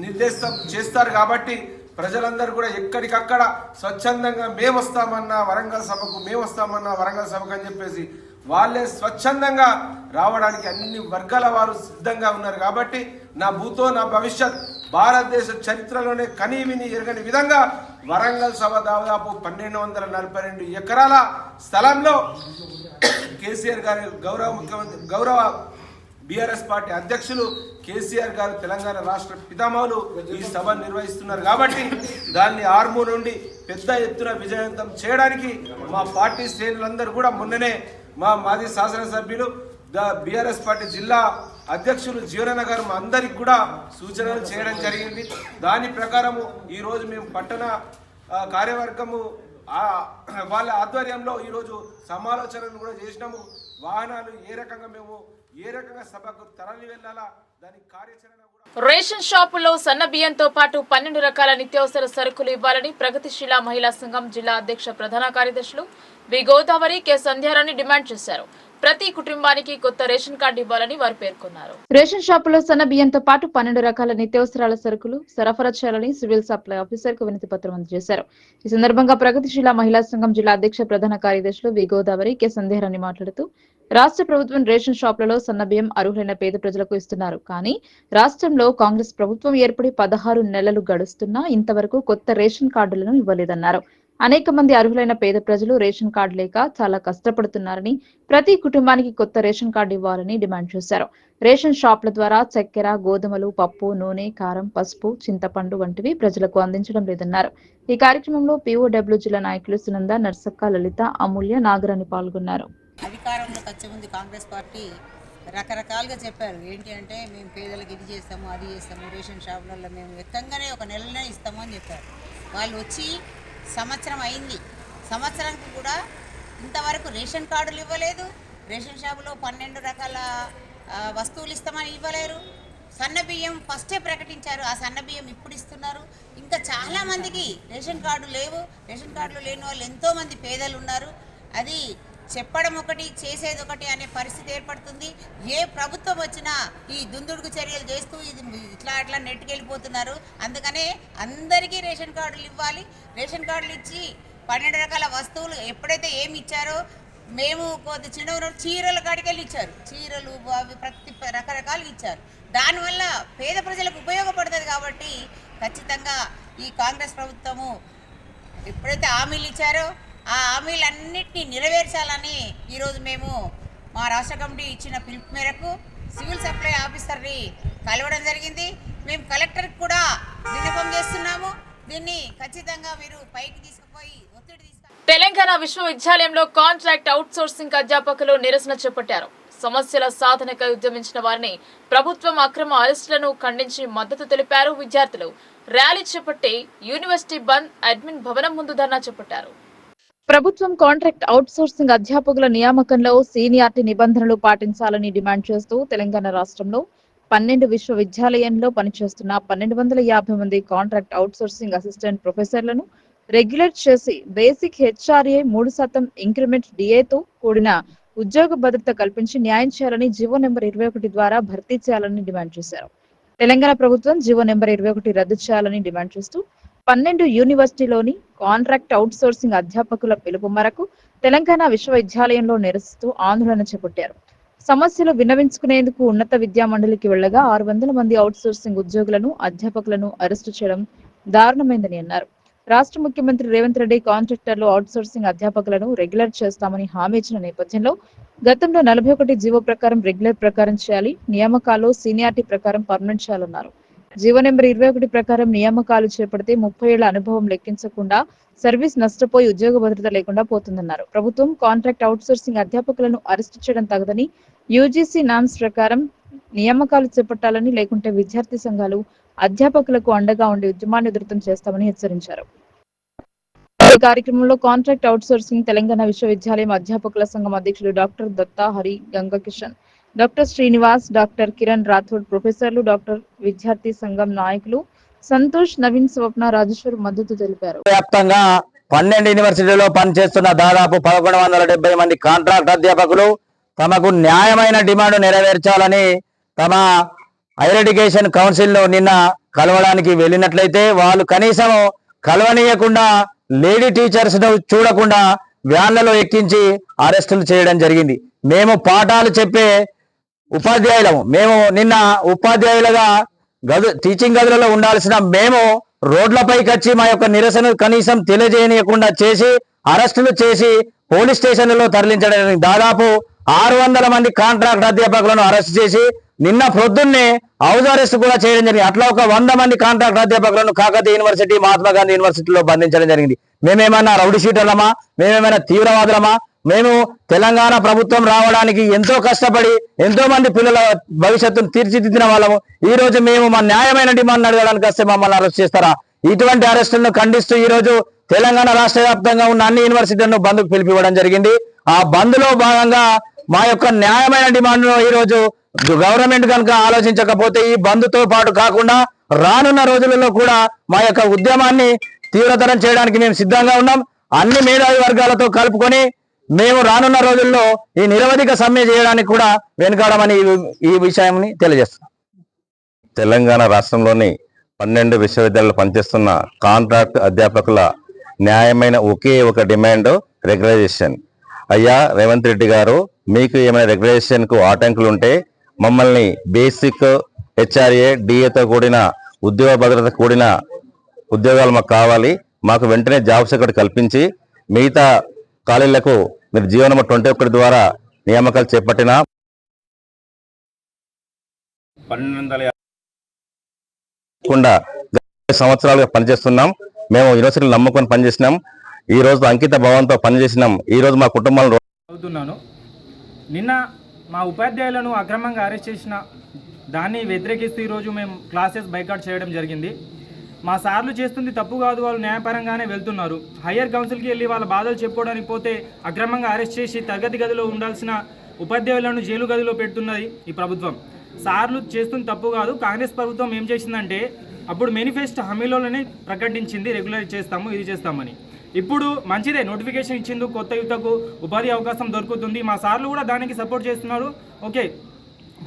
నిర్దేశం చేస్తారు. కాబట్టి ప్రజలందరూ కూడా ఎక్కడికక్కడ స్వచ్ఛందంగా మేము వస్తామన్నా వరంగల్ సభకు అని చెప్పేసి వాళ్ళే స్వచ్ఛందంగా రావడానికి అన్ని వర్గాల వారు సిద్ధంగా ఉన్నారు. కాబట్టి నా భూతో నా భవిష్యత్ భారతదేశ చరిత్రలోనే కనీవిని ఎరగని విధంగా వరంగల్ సభ దాదాపు 1242 ఎకరాల స్థలంలో కేసీఆర్ గారి గౌరవ బీఆర్ఎస్ పార్టీ అధ్యక్షులు కేసీఆర్ గారు తెలంగాణ రాష్ట్ర పితామహులు ఈ సభ నిర్వహిస్తున్నారు. కాబట్టి దాన్ని ఆర్మూర్ నుండి పెద్ద ఎత్తున విజయవంతం చేయడానికి మా పార్టీ శ్రేణులందరూ కూడా మొన్ననే మా మాజీ శాసనసభ్యులు బీఆర్ఎస్ పార్టీ జిల్లా అధ్యక్షులు జీవనన్న గారు మా అందరికి కూడా సూచనలు చేయడం జరిగింది. దాని ప్రకారము ఈరోజు మేము పట్టణ కార్యవర్గము వాళ్ళ ఆధ్వర్యంలో ఈరోజు సమాలోచనలు కూడా చేసినాము. వాహనాలు ఏ రకంగా సభకు తరలి వెళ్ళాలా, దాని కార్యాచరణ కూడా. రేషన్ షాపుల్లో సన్న బియ్యంతో పాటు 12 రకాల నిత్యావసర సరుకులు ఇవ్వాలని ప్రగతిశీల మహిళా సంఘం జిల్లా అధ్యక్ష ప్రధాన కార్యదర్శులు వి గోదావరి, కె సంధ్యారాణి డిమాండ్ చేశారు. ప్రతి కుటుంబానికి కొత్త రేషన్ కార్డు ఇవ్వాలని వారు పేర్కొన్నారు. రేషన్ షాపులో సన్న బియ్యంతో పాటు 12 రకాల నిత్యావసరాల సరుకులు సరఫరా చేయాలని సివిల్ సప్లై ఆఫీసర్ కు వినతి పత్రం అందజేశారు. ఈ సందర్భంగా ప్రగతిశీల మహిళా సంఘం జిల్లా అధ్యక్ష ప్రధాన కార్యదర్శులు వి గోదావరి, కె సంధ్యారాణి మాట్లాడుతూ రాష్ట్ర ప్రభుత్వం రేషన్ షాపులలో సన్న బియ్యం అర్హులైన పేద ప్రజలకు ఇస్తున్నారు. కానీ రాష్ట్రంలో కాంగ్రెస్ ప్రభుత్వం ఏర్పడి 16 నెలలు గడుస్తున్నా ఇంతవరకు కొత్త రేషన్ కార్డులను ఇవ్వలేదన్నారు. అనేక మంది అర్హులైన పేద ప్రజలు రేషన్ కార్డు లేక చాలా కష్టపడుతున్నారని, ప్రతి కుటుంబానికి కొత్త రేషన్ కార్డు ఇవ్వాలని డిమాండ్ చేశారు. రేషన్ షాపుల ద్వారా చక్కెర, గోధుమలు, పప్పు, నూనె, కారం, పసుపు, చింతపండు వంటివి ప్రజలకు అందించడం లేదన్నారు. ఈ కార్యక్రమంలో పీఓడబ్ల్యూ జిల్లా నాయకులు సునంద, నర్సక్క, లలిత, అమూల్య, నాగరాణి పాల్గొన్నారు. అధికారంలోకి వచ్చే ముందు కాంగ్రెస్ పార్టీ రకరకాలుగా చెప్పారు. ఏంటి అంటే మేము పేదలకు ఇది చేస్తాము, అది చేస్తాము, రేషన్ షాపులలో మేము ఎక్కంగానే ఒక నెలనే ఇస్తాము అని చెప్పారు. వాళ్ళు వచ్చి సంవత్సరం అయింది. సంవత్సరానికి కూడా ఇంతవరకు రేషన్ కార్డులు ఇవ్వలేదు. రేషన్ షాపులో 12 రకాల వస్తువులు ఇస్తామని ఇవ్వలేరు. సన్న బియ్యం ఫస్టే ప్రకటించారు, ఆ సన్న బియ్యం ఇప్పుడు ఇస్తున్నారు. ఇంకా చాలామందికి రేషన్ కార్డు లేవు. రేషన్ కార్డులు లేని వాళ్ళు ఎంతోమంది పేదలు ఉన్నారు. అది చెప్పడం ఒకటి, చేసేది ఒకటి అనే పరిస్థితి ఏర్పడుతుంది. ఏ ప్రభుత్వం వచ్చినా ఈ దుందుడుకు చర్యలు చేస్తూ ఇది ఇట్లా నెట్టుకెళ్ళిపోతున్నారు. అందుకనే అందరికీ రేషన్ కార్డులు ఇవ్వాలి. రేషన్ కార్డులు ఇచ్చి 12 రకాల వస్తువులు ఎప్పుడైతే ఏమి ఇచ్చారో, మేము కొద్ది చిన్న చీరల కాడికెళ్ళి ఇచ్చారు. చీరలు అవి ప్రతి రకరకాలు ఇచ్చారు. దానివల్ల పేద ప్రజలకు ఉపయోగపడుతుంది. కాబట్టి ఖచ్చితంగా ఈ కాంగ్రెస్ ప్రభుత్వము ఎప్పుడైతే హామీలు ఇచ్చారో ఆ హామీలన్నింటినీ నెరవేర్చాలని ఈరోజు మేము మా రాష్ట్ర కమిటీ ఇచ్చిన పిలుపు మేరకు సివిల్ సప్లై ఆఫీసర్ని కలవడం జరిగింది. మేము కలెక్టర్కి కూడా విన్నపం చేస్తున్నాము. దీన్ని ఖచ్చితంగా మీరు పైకి తీసుకుపోయి ఒత్తిడి తెలంగాణ విశ్వవిద్యాలయంలో కాంట్రాక్ట్ అవుట్సోర్సింగ్ అధ్యాపకులు నిరసన చేపట్టారు. సమస్యల సాధనకై ఉద్యమించిన వారిని ప్రభుత్వం అక్రమ అరెస్టులను ఖండించి మద్దతు తెలిపారు. విద్యార్థులు ర్యాలీ చేపట్టి యూనివర్సిటీ బంద్ అడ్మిన్ భవనం ముందు ధర్నా చేపట్టారు. ప్రభుత్వం కాంట్రాక్ట్ అవుట్సోర్సింగ్ అధ్యాపకుల నియామకంలో సీనియారిటీ నిబంధనలు పాటించాలని డిమాండ్ చేస్తూ తెలంగాణ రాష్ట్రంలో 12 విశ్వవిద్యాలయంలో పనిచేస్తున్న 1250 మంది కాంట్రాక్ట్ అవుట్సోర్సింగ్ అసిస్టెంట్ ప్రొఫెసర్లను రెగ్యులేట్ చేసి బేసిక్ హెచ్ఆర్ఏ 3% ఇంక్రిమెంట్ డిఏతో కూడిన ఉద్యోగ భద్రత కల్పించి న్యాయం చేయాలని జీవో నెంబర్ 21 ద్వారా భర్తీ చేయాలని డిమాండ్ చేశారు. తెలంగాణ ప్రభుత్వం జీవో నెంబర్ 21 రద్దు చేయాలని డిమాండ్ చేస్తూ 12 యూనివర్సిటీలోని కాంట్రాక్ట్ అవుట్సోర్సింగ్ అధ్యాపకుల పిలుపు మేరకు తెలంగాణ విశ్వవిద్యాలయంలో నిరసిస్తూ ఆందోళన చేపట్టారు. సమస్యలు విన్నవించుకునేందుకు ఉన్నత విద్యా మండలికి వెళ్లగా 600 మంది అవుట్సోర్సింగ్ ఉద్యోగులను, అధ్యాపకులను అరెస్టు చేయడం దారుణమైందని అన్నారు. రాష్ట్ర ముఖ్యమంత్రి రేవంత్ రెడ్డి కాంట్రాక్టర్లు అవుట్సోర్సింగ్ అధ్యాపకులను రెగ్యులర్ చేస్తామని హామీ ఇచ్చిన నేపథ్యంలో గతంలో 41 జీవో ప్రకారం రెగ్యులర్ ప్రకారం చేయాలి, నియామకాల్లో సీనియారిటీ ప్రకారం పర్మనెంట్ చేయాలన్నారు. జీవో నెంబర్ 21 ప్రకారం నియామకాలు చేపడితే 30 ఏళ్ల అనుభవం లెక్కించకుండా సర్వీస్ నష్టపోయి ఉద్యోగ భద్రత లేకుండా పోతుందన్నారు. ప్రభుత్వం కాంట్రాక్ట్ అవుట్సోర్సింగ్ అధ్యాపకులను అరెస్టు చేయడం తగదని, యూజీసీ నామ్స్ ప్రకారం నియామకాలు చేపట్టాలని, లేకుంటే విద్యార్థి సంఘాలు అధ్యాపకులకు అండగా ఉండి ఉద్యమాన్ని ఉధృతం చేస్తామని హెచ్చరించారు. ఈ కార్యక్రమంలో కాంట్రాక్ట్ అవుట్సోర్సింగ్ తెలంగాణ విశ్వవిద్యాలయం అధ్యాపకుల సంఘం అధ్యక్షులు doctor Datta Hari Gangakishan, doctor Srinivas, doctor Kiran Rathod, ప్రొఫెసర్లు, డాక్టర్ విద్యార్థి సంఘం నాయకులు సంతోష్, నవీన్, స్వప్న, రాజేశ్వర్ మద్దతు తెలిపారు. వ్యాప్తంగా 12 యూనివర్సిటీలో పనిచేస్తున్న దాదాపు 1170 మంది కాంట్రాక్ట్ అధ్యాపకులు తమకు న్యాయమైన డిమాండ్ నెరవేర్చాలని తమ హైయర్ ఎడ్యుకేషన్ కౌన్సిల్ లో నిన్న కలవడానికి వెళ్ళినట్లయితే వాళ్ళు కనీసం కలవనీయకుండా లేడీ టీచర్స్ ను చూడకుండా వ్యాన్లలో ఎక్కించి అరెస్టులు చేయడం జరిగింది. మేము పాఠాలు చెప్పే ఉపాధ్యాయులము, మేము నిన్న ఉపాధ్యాయులుగా టీచింగ్ గదులలో ఉండాల్సిన మేము రోడ్లపైకి వచ్చి మా యొక్క నిరసన కనీసం తెలియజేయనీయకుండా చేసి అరెస్టులు చేసి పోలీస్ స్టేషన్లలో తరలించడం. దాదాపు 600 మంది కాంట్రాక్ట్ అధ్యాపకులను అరెస్ట్ చేసి నిన్న ప్రొద్దున్నే హౌస్ అరెస్ట్ కూడా చేయడం జరిగింది. అట్లా ఒక 100 మంది కాంట్రాక్ట్ అధ్యాపకులను కాకతీయ యూనివర్సిటీ, మహాత్మా గాంధీ యూనివర్సిటీలో బంధించడం జరిగింది. మేమేమన్నా రౌడీ షీటర్లమా, మేమేమైనా తీవ్రవాదులమా? మేము తెలంగాణ ప్రభుత్వం రావడానికి ఎంతో కష్టపడి ఎంతో మంది పిల్లల భవిష్యత్తును తీర్చిదిద్దిన వాళ్ళము. ఈ రోజు మేము మా న్యాయమైన డిమాండ్ అడగడానికి వస్తే మమ్మల్ని అరెస్ట్ చేస్తారా? ఇటువంటి అరెస్టులను ఖండిస్తూ ఈ రోజు తెలంగాణ రాష్ట్ర వ్యాప్తంగా ఉన్న అన్ని యూనివర్సిటీలను బంద్కు పిలిపివ్వడం జరిగింది. ఆ బంద్ లో భాగంగా మా యొక్క న్యాయమైన డిమాండ్ ఈ రోజు గవర్నమెంట్ కనుక ఆలోచించకపోతే ఈ బంద్తో పాటు కాకుండా రానున్న రోజులలో కూడా మా యొక్క ఉద్యమాన్ని తీవ్రతరం చేయడానికి మేము సిద్ధంగా ఉన్నాం. అన్ని మేధావి వర్గాలతో కలుపుకొని మేము రానున్న రోజుల్లో ఈ నిరవధిక సమ్మె చేయడానికి కూడా వెనుకాడమని ఈ విషయాన్ని తెలియజేస్తున్నాం. తెలంగాణ రాష్ట్రంలోని 12 విశ్వవిద్యాలయాలు పనిచేస్తున్న కాంట్రాక్ట్ అధ్యాపకుల న్యాయమైన ఒకే ఒక డిమాండ్ రెగ్యులైజేషన్. అయ్యా రేవంత్ రెడ్డి గారు, మీకు ఏమైనా రెగ్యులైజేషన్ కు ఆటంకులు ఉంటే మమ్మల్ని బేసిక్ హెచ్ఆర్ఏ డిఏతో కూడిన ఉద్యోగ భద్రత కూడిన ఉద్యోగాలు మాకు కావాలి. మాకు వెంటనే జాబ్స్ ఇక్కడ కల్పించి మిగతా ఖాళీలకు మీరు జీవో నంబర్ 21 ద్వారా నియామకాలు చేపట్టిన 12 సంవత్సరాలుగా పనిచేస్తున్నాం. మేము యూనివర్సిటీలు నమ్ముకొని పనిచేసినాం. ఈ రోజు అంకిత భావంతో పనిచేసినాం. ఈ రోజు మా కుటుంబాలను చదువుతున్నాను. నిన్న మా ఉపాధ్యాయులను అక్రమంగా అరెస్ట్ చేసిన దాన్ని వ్యతిరేకిస్తూ ఈరోజు మేము క్లాసెస్ బైకాట్ చేయడం జరిగింది. మా సార్లు చేస్తుంది తప్పు కాదు, వాళ్ళు న్యాయపరంగానే వెళ్తున్నారు. హయ్యర్ కౌన్సిల్కి వెళ్ళి వాళ్ళ బాధలు చెప్పుకోవడానికి పోతే అక్రమంగా అరెస్ట్ చేసి తరగతి గదిలో ఉండాల్సిన ఉపాధ్యాయులను జైలు గదిలో పెడుతున్నది ఈ ప్రభుత్వం. సార్లు చేస్తుంది తప్పు కాదు. కాంగ్రెస్ ప్రభుత్వం ఏం చేసిందంటే అప్పుడు మేనిఫెస్టో హామీలోనే ప్రకటించింది రెగ్యులర్ చేస్తాము, ఇది చేస్తామని. ఇప్పుడు మంచిదే, నోటిఫికేషన్ ఇచ్చింది, కొత్త యువతకు ఉపాధి అవకాశం దొరుకుతుంది. మా సార్లు కూడా దానికి సపోర్ట్ చేస్తున్నారు. ఓకే,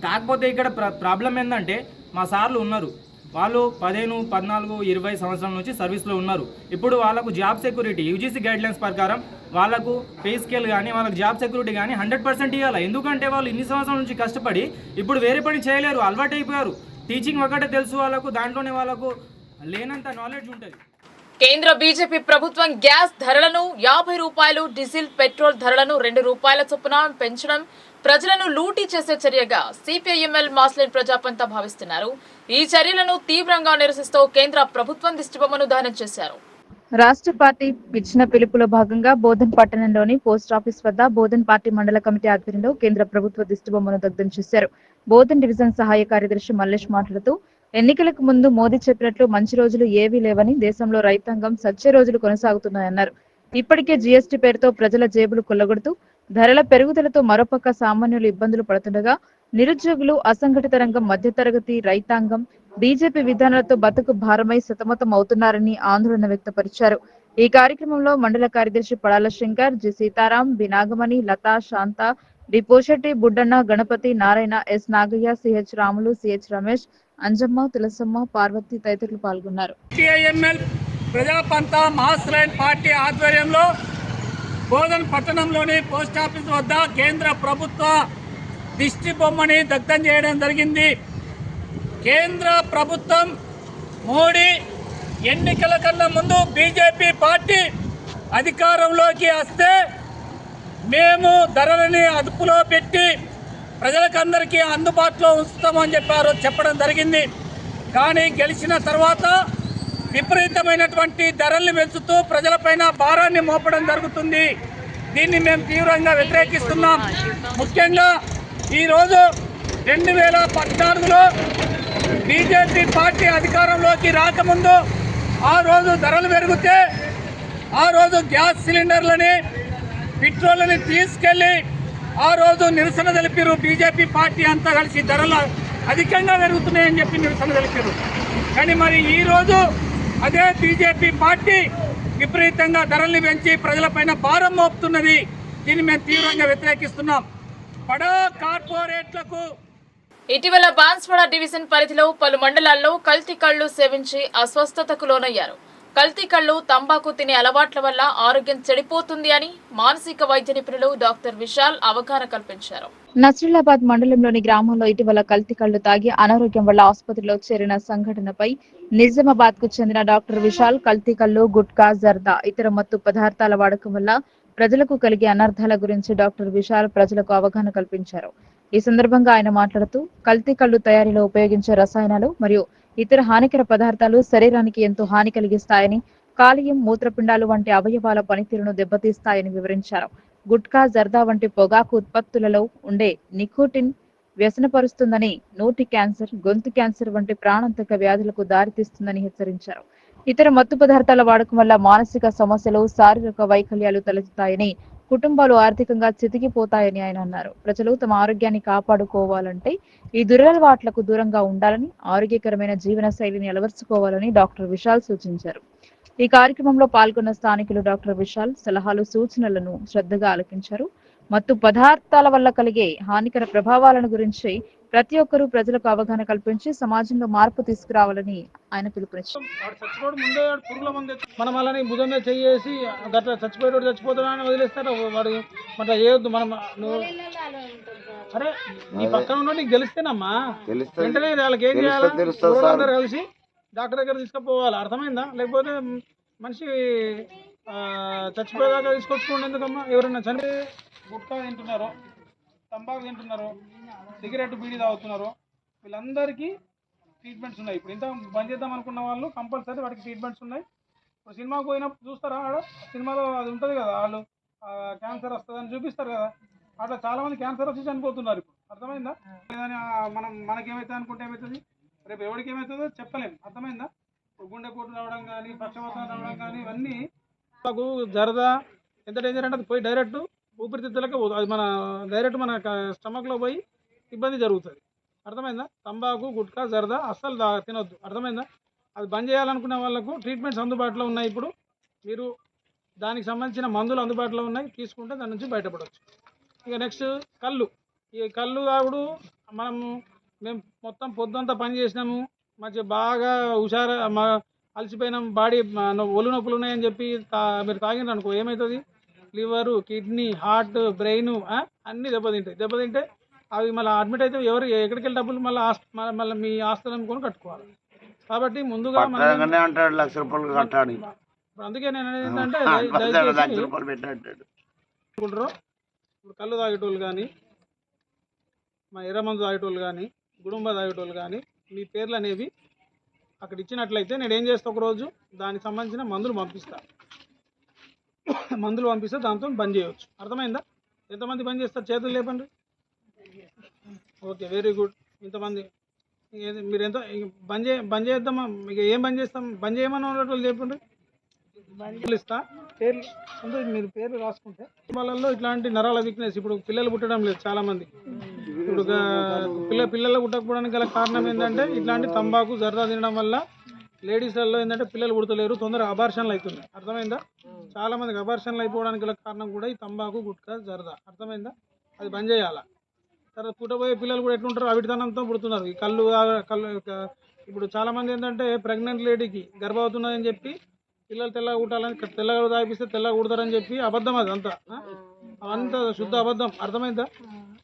కాకపోతే ఇక్కడ ప్రాబ్లం ఏంటంటే మా సార్లు ఉన్నారు, వాళ్ళు 15, 14, 20 సంవత్సరాల నుంచి సర్వీస్లో ఉన్నారు. ఇప్పుడు వాళ్ళకు జాబ్ సెక్యూరిటీ యూజీసీ గైడ్లైన్స్ ప్రకారం వాళ్ళకు పే స్కేల్ కానీ వాళ్ళకు జాబ్ సెక్యూరిటీ కానీ 100% ఇవ్వాలి. ఎందుకంటే వాళ్ళు ఇన్ని సంవత్సరాల నుంచి కష్టపడి ఇప్పుడు వేరే పని చేయలేరు, అలవాటు అయిపోయారు. టీచింగ్ ఒకటే తెలుసు వాళ్ళకు, దాంట్లోనే వాళ్ళకు లేనంత నాలెడ్జ్ ఉంటుంది. కేంద్ర బీజేపీ ప్రభుత్వం గ్యాస్ ధరలను 50 రూపాయలు, డీజిల్ పెట్రోల్ ధరలను 2 రూపాయల చొప్పున పెంచడం ప్రజలను లూటీ చేసే చర్యగా సిపిఐఎంఎల్ మాస్లైన్ ప్రజాపంతా భావిస్తున్నారు. ఈ చర్యలను తీవ్రంగా నిరసిస్తూ కేంద్ర ప్రభుత్వం దిష్టిబొమ్మను దహనం చేశారు. రాష్ట్ర పార్టీ ఇచ్చిన పిలుపులో భాగంగా బోధన్ పట్టణంలోని పోస్టాఫీస్ వద్ద బోధన్ పార్టీ మండల కమిటీ ఆధ్వర్యంలో కేంద్ర ప్రభుత్వ దిష్టిబొమ్మను దగ్ధం చేశారు. బోధన్ డివిజన్ సహాయ కార్యదర్శి మల్లేష్ మాట్లాడుతూ, ఎన్నికలకు ముందు మోదీ చెప్పినట్లు మంచి రోజులు ఏవీ లేవని, దేశంలో రైతాంగం సచ్చే రోజులు కొనసాగుతున్నాయన్నారు. ఇప్పటికే జీఎస్టీ పేరుతో ప్రజల జేబులు కొల్లగొడుతూ ధరల పెరుగుదలతో మరోపక్క సామాన్యులు ఇబ్బందులు పడుతుండగా, నిరుద్యోగులు, అసంఘటిత రంగం, మధ్యతరగతి రైతాంగం బీజేపీ విధానాలతో బతుకు భారమై సతమతం అవుతున్నారని ఆందోళన వ్యక్తపరిచారు. ఈ కార్యక్రమంలో మండల కార్యదర్శి Padala Shankar, G Sitaram, B Nagamani, Lata, Shanta, D Poshetti, Buddanna, Ganapathi, Narayana, S Nagaiah, CH Ramulu, CH Ramesh, Anjamma, Tulasamma, Parvathi తదితరులు పాల్గొన్నారు. ప్రజాపంత మాస్లైన్ పార్టీ ఆధ్వర్యంలో బోధన్ పట్టణంలోని పోస్టాఫీస్ వద్ద కేంద్ర ప్రభుత్వ దిష్టి బొమ్మని దగ్ధం చేయడం జరిగింది. కేంద్ర ప్రభుత్వం మోడీ ఎన్నికల కన్నా ముందు బీజేపీ పార్టీ అధికారంలోకి వస్తే మేము ధరలని అదుపులో పెట్టి ప్రజలకందరికీ అందుబాటులో ఉంచుతామని చెప్పడం జరిగింది. కానీ గెలిచిన తర్వాత విపరీతమైనటువంటి ధరల్ని పెంచుతూ ప్రజలపైన భారాన్ని మోపడం జరుగుతుంది. దీన్ని మేము తీవ్రంగా వ్యతిరేకిస్తున్నాం. ముఖ్యంగా ఈరోజు 2014లో బీజేపీ పార్టీ అధికారంలోకి రాకముందు ఆ రోజు ధరలు పెరిగితే ఆ రోజు గ్యాస్ సిలిండర్లని, పెట్రోల్ని తీసుకెళ్ళి ఆ రోజు నిరసన తెలిపారు. బీజేపీ పార్టీ అంతా కలిసి ధరలు అధికంగా పెరుగుతున్నాయని చెప్పి నిరసన తెలిపారు. కానీ మరి ఈరోజు అదే బీజేపీ పార్టీ విపరీతంగా ధరల్ని పెంచి ప్రజలపైన భారం మోపుతున్నది. దీన్ని మేము తీవ్రంగా వ్యతిరేకిస్తున్నాం. బడా కార్పొరేట్లకు ఇటీవల బాన్స్వాడ డివిజన్ పరిధిలో పలు మండలాల్లో కల్తీ కళ్లు సేవించి అస్వస్థతకు లోనయ్యారు. కల్తీ కళ్లు, తంబాకు తినే అలవాట్ల వల్ల ఆరోగ్యం చెడిపోతుంది అని మానసిక వైద్య నిపుణులు డాక్టర్ విశాల్ అవగాహన కల్పించారు. నస్రుల్లాబాద్ మండలంలోని గ్రామంలో ఇటీవల కల్తీ కళ్లు తాగి అనారోగ్యం వల్ల ఆసుపత్రిలో చేరిన సంఘటనపై నిజామాబాద్ కు చెందిన డాక్టర్ విశాల్ కల్తీ కళ్లు, గుట్కా, జర్దా, ఇతర మత్తు పదార్థాల వాడకం వల్ల ప్రజలకు కలిగే అనర్థాల గురించి డాక్టర్ విశాల్ ప్రజలకు అవగాహన కల్పించారు. ఈ సందర్భంగా ఆయన మాట్లాడుతూ, కల్తీ కళ్లు తయారీలో ఉపయోగించే రసాయనాలు మరియు ఇతర హానికర పదార్థాలు శరీరానికి ఎంతో హాని కలిగిస్తాయని, కాలేయం, మూత్రపిండాలు వంటి అవయవాల పనితీరును దెబ్బతీస్తాయని వివరించారు. గుట్కా, జర్దా వంటి పొగాకు ఉత్పత్తులలో ఉండే నికోటిన్ వ్యసనపరుస్తుందని, నోటి క్యాన్సర్, గొంతు క్యాన్సర్ వంటి ప్రాణాంతక వ్యాధులకు దారితీస్తుందని హెచ్చరించారు. ఇతర మత్తు పదార్థాల వాడకం వల్ల మానసిక సమస్యలు, శారీరక వైకల్యాలు తలెత్తుతాయని, కుటుంబాలు ఆర్థికంగా చితికిపోతాయని ఆయన అన్నారు. ప్రజలు తమ ఆరోగ్యాన్ని కాపాడుకోవాలంటే ఈ దురలవాట్లకు దూరంగా ఉండాలని, ఆరోగ్యకరమైన జీవన శైలిని అలవర్చుకోవాలని డాక్టర్ విశాల్ సూచించారు. ఈ కార్యక్రమంలో పాల్గొన్న స్థానికులు డాక్టర్ విశాల్ సలహాలు, సూచనలను శ్రద్ధగా ఆలకించారు. మత్తు పదార్థాల వల్ల కలిగే హానికర ప్రభావాలను గురించి ప్రతి ఒక్కరూ ప్రజలకు అవగాహన కల్పించి సమాజంలో మార్పు తీసుకురావాలని ఆయన పిలుపునిచ్చారు. మనం అలానే భుజం మీద చేసి గట్ల చచ్చిపోయేటోడు చచ్చిపోతాడని వదిలేస్తారు. వాడు అట్లా చేయొద్దు. మనం అరే నీ పక్కన ఉన్న నీకు తెలిస్తేనమ్మా, వెంటనే వాళ్ళకి ఏం చేయాలి, అందరూ కలిసి డాక్టర్ దగ్గర తీసుకుపోవాలి. అర్థమైందా? లేకపోతే మనిషి చచ్చిపోయేదాకా తీసుకొచ్చుకోండి ఎందుకమ్మా. ఎవరైనా చనిపోయి గుట్కా తింటున్నారో, తంబాకు తింటున్నారో, సిగరెట్ బీడీ తాగుతున్నారో వీళ్ళందరికీ ట్రీట్మెంట్స్ ఉన్నాయి. ఇప్పుడు ఇంత బంద్ చేద్దాం అనుకున్న వాళ్ళు కంపల్సరీ వాటికి ట్రీట్మెంట్స్ ఉన్నాయి. ఇప్పుడు సినిమాకు పోయినప్పుడు చూస్తారా, ఆడ సినిమాలో అది ఉంటుంది కదా, వాళ్ళు క్యాన్సర్ వస్తుందని చూపిస్తారు కదా, అట్లా చాలామంది క్యాన్సర్ వచ్చి చనిపోతున్నారు. ఇప్పుడు అర్థమైందా? మనకేమవుతుంది అనుకుంటే ఏమవుతుంది, రేపు ఎవరికి ఏమవుతుందో చెప్పలేము. అర్థమైందా? గుండెపోటు రావడం కానీ, పక్షవాతం రావడం కానీ, ఇవన్నీ మాకు జరదా ఎంత డేంజర్ అంటే అది పోయి డైరెక్ట్ ఊపిరితిత్తులకే పోతుంది. అది మన డైరెక్ట్ మన స్టమక్లో పోయి ఇబ్బంది జరుగుతుంది. అర్థమైందా? తంబాకు, గుట్కా, జరదా అస్సలు తినొద్దు. అర్థమైందా? అది బంద్ చేయాలనుకునే వాళ్ళకు ట్రీట్మెంట్స్ అందుబాటులో ఉన్నాయి. ఇప్పుడు మీరు దానికి సంబంధించిన మందులు అందుబాటులో ఉన్నాయి, తీసుకుంటే దాని నుంచి బయటపడవచ్చు. ఇక నెక్స్ట్ కళ్ళు. ఈ కళ్ళు తాగుడు మేము మొత్తం పొద్దుంతా పని చేసినాము, మంచిగా బాగా హుషారు అలసిపోయినాం, బాడీ ఒళ్ళు నొప్పులు ఉన్నాయని చెప్పి మీరు తాగినారు అనుకో, ఏమవుతుంది? లివరు, కిడ్నీ, హార్ట్, బ్రెయిన్ అన్నీ దెబ్బతింటే అవి మళ్ళీ అడ్మిట్ అయితే ఎక్కడికి వెళ్ళి డబ్బులు మళ్ళీ మీ ఆస్తులు అనుకొని కట్టుకోవాలి. కాబట్టి ముందుగా అంటాడు 1,00,000 రూపాయలు కట్టాడు. అందుకే నేను అనేది ఏంటంటే ఇప్పుడు కళ్ళు తాగేటోళ్ళు కానీ, మా ఎర్రమందు తాగేటోళ్ళు కానీ, గుడుంబ తాగేటోళ్ళు కానీ మీ పేర్లు అనేవి అక్కడ ఇచ్చినట్లయితే నేను ఏం చేస్తా, ఒకరోజు దానికి సంబంధించిన మందులు పంపిస్తే దాంతో బంద్ చేయవచ్చు. అర్థమైందా? ఎంతమంది బంద్ చేస్తారు? చేతులు లేపండి. Okay, very good. ఇంతమంది మీరు ఎంత బంద్ చేద్దామా? ఇక ఏం బంద్ చేస్తాం? బంద్ చేయమని వాళ్ళు చెప్పండి. ఇస్తా పేర్లు ముందు మీరు పేర్లు రాసుకుంటే వాళ్ళల్లో ఇట్లాంటి నరాల వీక్నెస్. ఇప్పుడు పిల్లలు పుట్టడం లేదు చాలామంది. ఇప్పుడు పిల్లలు పుట్టకపోవడానికి గల కారణం ఏంటంటే ఇట్లాంటి తంబాకు, జర్దా తినడం వల్ల లేడీస్లలో ఏంటంటే పిల్లలు పుడతలేరు, తొందరగా అబార్షన్లు అవుతున్నాయి. అర్థమైందా? చాలామందికి అబార్షన్లు అయిపోవడానికి గల కారణం కూడా ఈ తంబాకు, గుట్కా, జర్దా. అర్థమైందా? అది బంద్ చేయాలా. తర్వాత పుట్టబోయే పిల్లలు కూడా ఎట్లుంటారు, అవిటితనంతో పుడుతున్నారు. ఈ కళ్ళు ఇప్పుడు చాలామంది ఏంటంటే ప్రెగ్నెంట్ లేడీకి గర్భవతున్నదని చెప్పి పిల్లలు తెల్లగా కుట్టాలని తెల్లగా తాగిపిస్తే తెల్లగా కుడతారని చెప్పి అబద్ధం. అది అంతా శుద్ధ అబద్ధం. అర్థమైందా?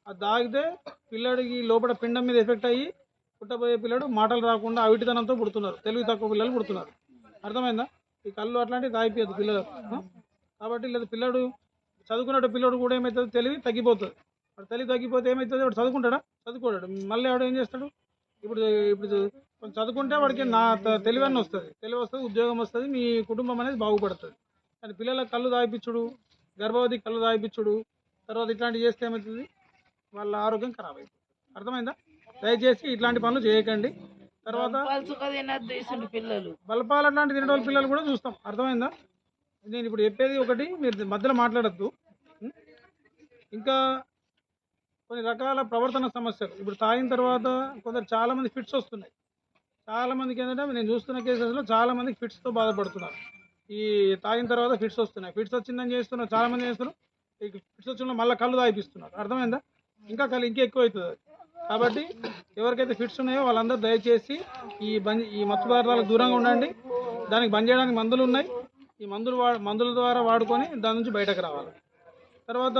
అది తాగితే పిల్లడికి లోపల పిండం మీద ఎఫెక్ట్ అయ్యి పుట్టబోయే పిల్లడు మాటలు రాకుండా అవిటితనంతో పుడుతున్నారు, తెలివి తక్కువ పిల్లలు పుడుతున్నారు. అర్థమైందా? ఈ కళ్ళు అట్లాంటివి తాగిపోయద్దు పిల్లలకు. కాబట్టి లేదా పిల్లడు చదువుకునే పిల్లడు కూడా ఏమవుతుంది, తెలివి తగ్గిపోతుంది. వాడు తెలివి తగ్గిపోతే ఏమవుతుంది, వాడు చదువుకుంటాడా? చదువుకోడాడు. మళ్ళీ వాడు ఏం చేస్తాడు? ఇప్పుడు కొంచెం చదువుకుంటే వాడికి తెలివి వస్తుంది, ఉద్యోగం వస్తుంది, మీ కుటుంబం అనేది బాగుపడుతుంది. కానీ పిల్లలకు కళ్ళు తాగిపించుడు, గర్భవతికి కళ్ళు తాగిపించుడు, తర్వాత ఇట్లాంటివి చేస్తే ఏమవుతుంది, వాళ్ళ ఆరోగ్యం ఖరాబ్ అవుతుంది. అర్థమైందా? దయచేసి ఇట్లాంటి పనులు చేయకండి. తర్వాత బల్పాలు అట్లాంటి తినడం పిల్లలు కూడా చూస్తాం. అర్థమైందా? నేను ఇప్పుడు చెప్పేది ఒకటి, మీరు మధ్యలో మాట్లాడద్దు. ఇంకా కొన్ని రకాల ప్రవర్తన సమస్యలు. ఇప్పుడు తాగిన తర్వాత చాలామంది ఫిట్స్ వస్తున్నాయి. చాలామందికి ఏంటంటే నేను చూస్తున్న కేసెస్లో చాలామందికి ఫిట్స్తో బాధపడుతున్నారు. ఈ తాగిన తర్వాత ఫిట్స్ వస్తున్నాయి. ఫిట్స్ వచ్చిందని చేస్తున్నారు, చాలామంది చేస్తారు. ఈ ఫిట్స్ వచ్చిన మళ్ళీ కళ్ళు తాగిపిస్తున్నారు. అర్థమైందా? ఇంకా ఎక్కువ అవుతుంది. కాబట్టి ఎవరికైతే ఫిట్స్ ఉన్నాయో వాళ్ళందరూ దయచేసి ఈ మత్తు పదార్థాలకు దూరంగా ఉండండి. దానికి బంద్ చేయడానికి మందులు ఉన్నాయి. ఈ మందుల ద్వారా వాడుకొని దాని నుంచి బయటకు రావాలి. తర్వాత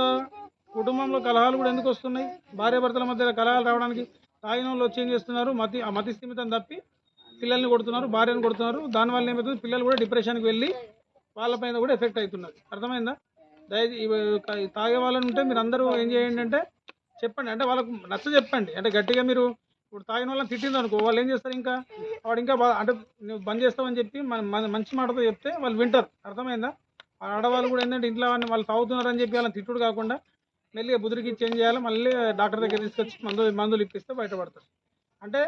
కుటుంబంలో కలహాలు కూడా ఎందుకు వస్తున్నాయి? భార్యాభర్తల మధ్య కలహాలు రావడానికి తాగిన వాళ్ళు వచ్చి ఏం చేస్తున్నారు, మతి స్థిమితం తప్పి పిల్లల్ని కొడుతున్నారు, భార్యను కొడుతున్నారు. దానివల్ల ఏమవుతుంది, పిల్లలు కూడా డిప్రెషన్కి వెళ్ళి వాళ్ళపైన కూడా ఎఫెక్ట్ అవుతున్నారు. అర్థమైందా? తాగే వాళ్ళని ఉంటే మీరు అందరూ ఏం చేయండి అంటే చెప్పండి, అంటే వాళ్ళకు నచ్చ చెప్పండి. అంటే గట్టిగా మీరు ఇప్పుడు తాగిన వాళ్ళని తిట్టింది అనుకో, వాళ్ళు ఏం చేస్తారు, వాడు ఇంకా అంటే నువ్వు బంద్ చేస్తావని చెప్పి మంచి మాటతో చెప్తే వాళ్ళు వింటారు. అర్థమైందా? ఆడవాళ్ళు కూడా ఏంటంటే ఇంట్లో వాళ్ళు తాగుతున్నారని చెప్పి వాళ్ళని తిట్టుడు కాకుండా మెల్లిగా బుదిరికి చేంజ్ చేయాలి, మళ్ళీ డాక్టర్ దగ్గర తీసుకొచ్చి మందులు ఇప్పిస్తే బయటపడతారు. అంటే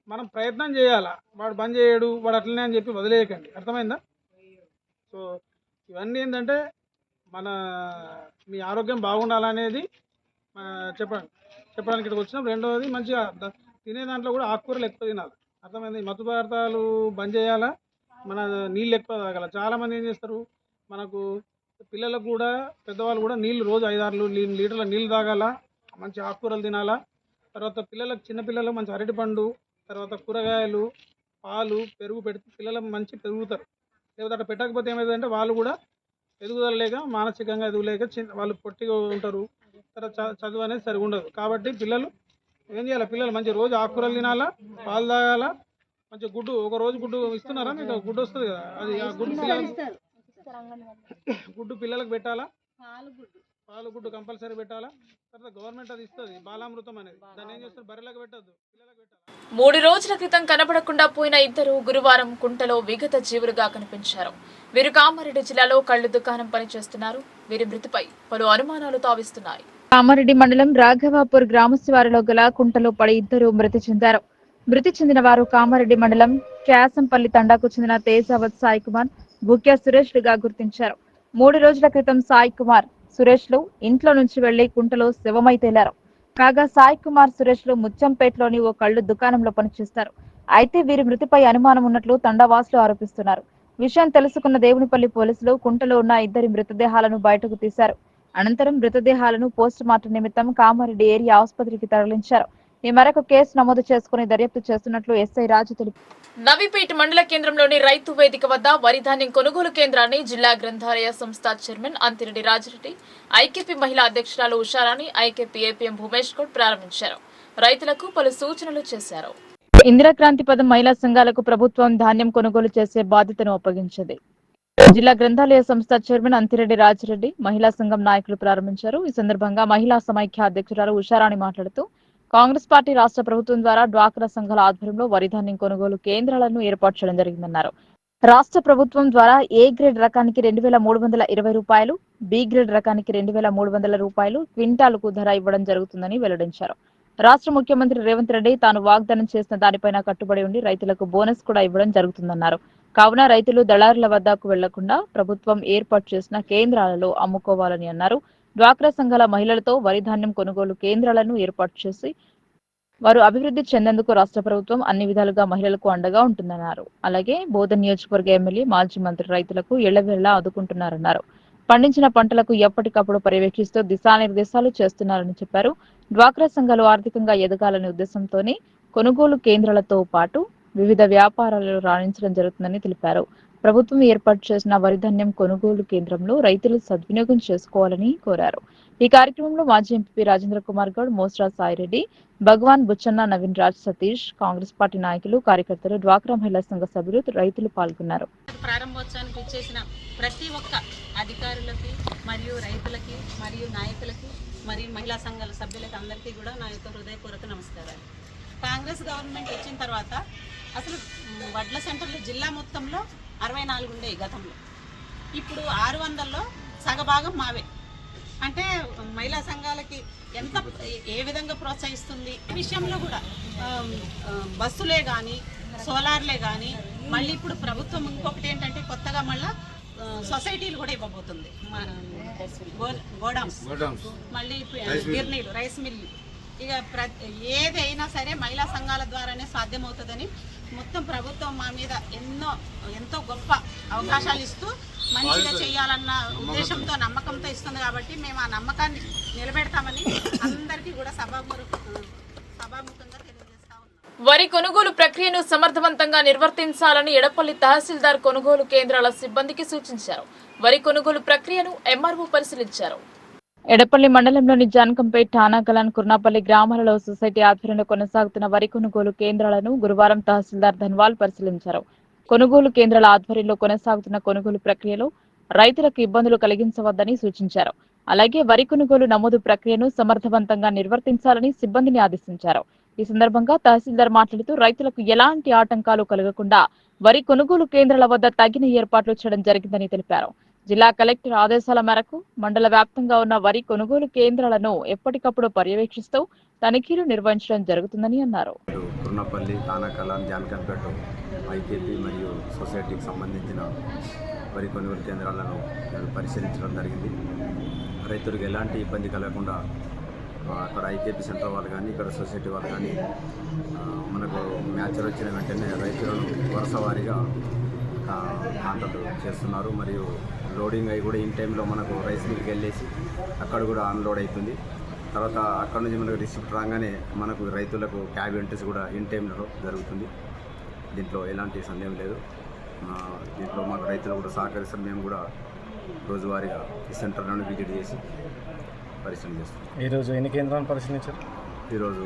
మనం ప్రయత్నం చేయాలా. వాడు బంద్ చేయడు, వాడు అట్లనే అని చెప్పి వదిలేయకండి. అర్థమైందా? సో ఇవన్నీ ఏంటంటే మీ ఆరోగ్యం బాగుండాలనేది చెప్పడానికి ఇక్కడికి వచ్చినాం. రెండవది, మంచిగా తినే దాంట్లో కూడా ఆకుకూరలు ఎక్కువ తినాలి. అర్థమైంది? మత్తు పదార్థాలు బంద్ చేయాలా, మన నీళ్ళు ఎక్కువ తాగాల. చాలామంది ఏం చేస్తారు, మనకు పిల్లలకు కూడా పెద్దవాళ్ళు కూడా నీళ్ళు రోజు 5-6 లీటర్ల నీళ్ళు తాగాల, మంచి ఆకుకూరలు తినాలా. తర్వాత చిన్నపిల్లలకు మంచి అరటిపండు, తర్వాత కూరగాయలు, పాలు, పెరుగు పెడితే పిల్లలు మంచి పెరుగుతారు. లేకపోతే అట్లా పెట్టకపోతే ఏమవుతుందంటే వాళ్ళు కూడా ఎదుగుదల లేక, మానసికంగా ఎదుగులేక వాళ్ళు పొట్టిగా ఉంటారు. తర్వాత చదువు అనేది సరిగా ఉండదు. కాబట్టి పిల్లలు ఏం చేయాలి, పిల్లలు మంచి రోజు ఆకుకూరలు తినాలా, పాలు తాగాల, మంచిగా గుడ్డు ఒక రోజు గుడ్డు ఇస్తున్నారా మీకు? గుడ్డు వస్తుంది కదా, అది ఆ గుడ్డు పిల్లలకు పిల్లలకు పెట్టాలా? పాలు గుడ్డు కంపల్సరీ పెట్టాలా? తర్వాత గవర్నమెంట్ అది ఇస్తుంది బాలామృతం అనేది, దాన్ని ఏం చేస్తారు, బర్రెలకు పెట్టద్దు, పిల్లలకు పెట్టాలి. 3 రోజుల క్రితం కనబడకుండా పోయిన ఇద్దరు గురువారం కుంటలో విగత జీవులుగా కనిపించారు. వీరు కామారెడ్డి జిల్లాలో కళ్ళు దుకాణం పనిచేస్తున్నారు. వీరి మృతిపై పలు అనుమానాలు తావిస్తున్నాయి. కామారెడ్డి మండలం రాఘవాపూర్ గ్రామ శివారులో గల కుంటలో పడి ఇద్దరు మృతి చెందారు. మృతి చెందిన వారు కామారెడ్డి మండలం క్యాసంపల్లి తండాకు చెందిన తేజావత్ సాయి కుమార్, బుక్యా సురేష్ గా గుర్తించారు. 3 రోజుల క్రితం సాయి కుమార్, సురేష్ లు ఇంట్లో నుంచి వెళ్లి కుంటలో శవమై తేలారు. కాగా సాయి కుమార్, సురేష్ లు ముచ్చంపేటలోని ఓ కళ్ళు దుకాణంలో పనిచేస్తారు. అయితే వీరి మృతిపై అనుమానం ఉన్నట్లు తండావాసులు ఆరోపిస్తున్నారు. విషయం తెలుసుకున్న దేవునిపల్లి పోలీసులు కుంటలో ఉన్న ఇద్దరి మృతదేహాలను బయటకు తీశారు. అనంతరం మృతదేహాలను పోస్ట్ మార్టం నిమిత్తం కామారెడ్డి ఏరియా ఆసుపత్రికి తరలించారు. ఈ మేరకు కేసు నమోదు చేసుకుని దర్యాప్తు చేస్తున్నట్లు ఎస్ఐ రాజు తెలిపారు. నవీపేట మండల కేంద్రంలోని రైతు వేదిక వద్ద వరి ధాన్యం కొనుగోలు కేంద్రాన్ని జిల్లా గ్రంథాలయ సంస్థ చైర్మన్ అంతిరెడ్డి రాజిరెడ్డి, ఐకేపీ మహిళా అధ్యక్షురాలు ఉషారాణి, ఐకేపీ ఏపీఎం భూమేష్ గౌడ్ ప్రారంభించారు. రైతులకు పలు సూచనలు చేశారు. ఇందిరాక్రాంతి పదం మహిళా సంఘాలకు ప్రభుత్వం ధాన్యం కొనుగోలు చేసే బాధ్యతను అప్పగించింది. జిల్లా గ్రంథాలయ సంస్థ చైర్మన్ అంతిరెడ్డి రాజిరెడ్డి, మహిళా సంఘం నాయకులు ప్రారంభించారు. ఈ సందర్భంగా మహిళా సమైక్య అధ్యక్షురాలు ఉషారాణి మాట్లాడుతూ, కాంగ్రెస్ పార్టీ రాష్ట్ర ప్రభుత్వం ద్వారా డ్వాక్రా సంఘాల ఆధ్వర్యంలో వరి ధాన్యం కొనుగోలు కేంద్రాలను ఏర్పాటు చేయడం జరిగిందన్నారు. రాష్ట్ర ప్రభుత్వం ద్వారా ఏ గ్రేడ్ రకానికి 2,320 రూపాయలు, బి గ్రేడ్ రకానికి 2,300 రూపాయలు క్వింటాలకు ధర ఇవ్వడం జరుగుతుందని వెల్లడించారు. రాష్ట్ర ముఖ్యమంత్రి రేవంత్ రెడ్డి తాను వాగ్దానం చేసిన దానిపైన కట్టుబడి ఉండి రైతులకు బోనస్ కూడా ఇవ్వడం జరుగుతుందన్నారు. కావున రైతులు దళారుల వద్దకు వెళ్లకుండా ప్రభుత్వం ఏర్పాటు చేసిన కేంద్రాలలో అమ్ముకోవాలని అన్నారు. డ్వాక్రా సంఘాల మహిళలతో వరి ధాన్యం కొనుగోలు కేంద్రాలను ఏర్పాటు చేసి వారు అభివృద్ధి చెందేందుకు రాష్ట్ర ప్రభుత్వం అన్ని విధాలుగా మహిళలకు అండగా ఉంటుందన్నారు. అలాగే బోధన్ నియోజకవర్గ ఎమ్మెల్యే, మాజీ మంత్రి రైతులకు ఎళ్లవేళ్లా ఆదుకుంటున్నారన్నారు. పండించిన పంటలకు ఎప్పటికప్పుడు పర్యవేక్షిస్తూ దిశానిర్దేశాలు చేస్తున్నారని చెప్పారు. డ్వాక్రా సంఘాలు ఆర్థికంగా ఎదగాలనే ఉద్దేశంతోనే కొనుగోలు కేంద్రాలతో పాటు వివిధ వ్యాపారాలలో రాణించడం జరుగుతుందని తెలిపారు. ప్రభుత్వం ఏర్పాటు చేసిన వరిధాన్యం కొనుగోలు కేంద్రంలో రైతులు సద్వినియోగం చేసుకోవాలని కోరారు. ఈ కార్యక్రమంలో మాజీ ఎంపీ రాజేంద్ర కుమార్ గౌడ్, మోస్రా సాయిరెడ్డి, భగవాన్ బుచ్చన్న, నవీన్ రాజ్, సతీష్, కాంగ్రెస్ పార్టీ నాయకులు, కార్యకర్తలు, డ్వాక్రా మహిళా సంఘ సభ్యులు, రైతులు పాల్గొన్నారు. ప్రారంభోత్సవానికి ఇచ్చేసిన ప్రతి ఒక్క అధికారులకి మరియు రైతులకి మరియు నాయకులకి మరియు మహిళా సంఘాల సభ్యులకి అందరికీ కూడా నా యొక్క హృదయపూర్వక నమస్కారాలు. కాంగ్రెస్ గవర్నమెంట్ వచ్చిన తర్వాత అసలు వడ్ల సెంటర్లు జిల్లా మొత్తంలో 64 ఉండేవి గతంలో. ఇప్పుడు 600లో సగభాగం మావే. అంటే మహిళా సంఘాలకి ఎంత ఏ విధంగా ప్రోత్సహిస్తుంది ఈ విషయంలో కూడా బస్సులే కానీ సోలార్లే కానీ మళ్ళీ ఇప్పుడు ప్రభుత్వం ఇంకొకటి ఏంటంటే కొత్తగా మళ్ళీ సొసైటీలు కూడా ఇవ్వబోతుంది. గోడౌన్స్, మళ్ళీ గిర్నీలు, రైస్ మిల్లు, ఇక ఏదైనా సరే మహిళా సంఘాల ద్వారానే సాధ్యమవుతుందని మొత్తం ప్రభుత్వం మా మీద ఎంతో గొప్ప అవకాశాలు ఇస్తూ మంచిగా చేయాలన్న ఉద్దేశంతో, నమ్మకంతో ఇస్తుంది. కాబట్టి మేము ఆ నమ్మకాన్ని నిలబెడతామని అందరికీ కూడా సభాముఖంగా తెలియజేస్తా ఉన్నాం. వరి కొనుగోలు ప్రక్రియను సమర్థవంతంగా నిర్వర్తించాలని ఎడపల్లి తహసీల్దార్ కొనుగోలు కేంద్రాల సిబ్బందికి సూచించారు. వరి కొనుగోలు ప్రక్రియను ఎంఆర్ఓ పరిశీలించారు. ఎడపల్లి మండలంలోని జాన్కంపేట్, ఠానాగలాన్, కుర్నాపల్లి గ్రామాలలో సొసైటీ ఆధ్వర్యంలో కొనసాగుతున్న వరి కొనుగోలు కేంద్రాలను గురువారం తహసీల్దార్ ధన్వాల్ పరిశీలించారు. కొనుగోలు కేంద్రాల ఆధ్వర్యంలో కొనసాగుతున్న కొనుగోలు ప్రక్రియలో రైతులకు ఇబ్బందులు కలిగించవద్దని సూచించారు. అలాగే వరి కొనుగోలు నమోదు ప్రక్రియను సమర్థవంతంగా నిర్వర్తించాలని సిబ్బందిని ఆదేశించారు. ఈ సందర్భంగా తహసీల్దార్ మాట్లాడుతూ రైతులకు ఎలాంటి ఆటంకాలు కలగకుండా వరి కొనుగోలు కేంద్రాల వద్ద తగిన ఏర్పాట్లు చేయడం జరిగిందని తెలిపారు. జిల్లా కలెక్టర్ ఆదేశాల మేరకు మండల వ్యాప్తంగా ఉన్న వరి కొనుగోలు కేంద్రాలను ఎప్పటికప్పుడు పర్యవేక్షిస్తూ తనిఖీలు నిర్వహించడం జరుగుతుందని అన్నారు. కుర్నపల్లి, తానాకలాన్, జాన్కంపేట ఐకేపీ మరియు సొసైటీకి సంబంధించిన వరి కొనుగోలు కేంద్రాలను పరిశీలించడం జరిగింది. రైతులకు ఎలాంటి ఇబ్బంది కలగకుండా అక్కడ ఐకేపీ సెంటర్ వాళ్ళు కానీ ఇక్కడ సొసైటీ వాళ్ళు కానీ మనకు మ్యాచర్ వచ్చిన వెంటనే రైతులను వరుస వారీగా కాంటాక్ట్ చేస్తున్నారు. మరియు లోడింగ్ అయి కూడా ఇన్ టైంలో మనకు రైస్ మిల్కి వెళ్ళేసి అక్కడ కూడా అన్లోడ్ అవుతుంది. తర్వాత అక్కడ నుంచి మనకు రిసిప్ట్ రాగానే మనకు రైతులకు క్యాబ్ ఎంట్రీస్ కూడా ఇన్ టైంలో జరుగుతుంది. దీంట్లో ఎలాంటి సందేహం లేదు. దీంట్లో మాకు రైతులు కూడా సహకరిస్తారు. మేము కూడా రోజువారీగా ఈ సెంటర్లను విజిట్ చేసి పరిశీలన చేస్తాం. ఈరోజు ఎన్ని కేంద్రాలను పరిశీలించారు? ఈరోజు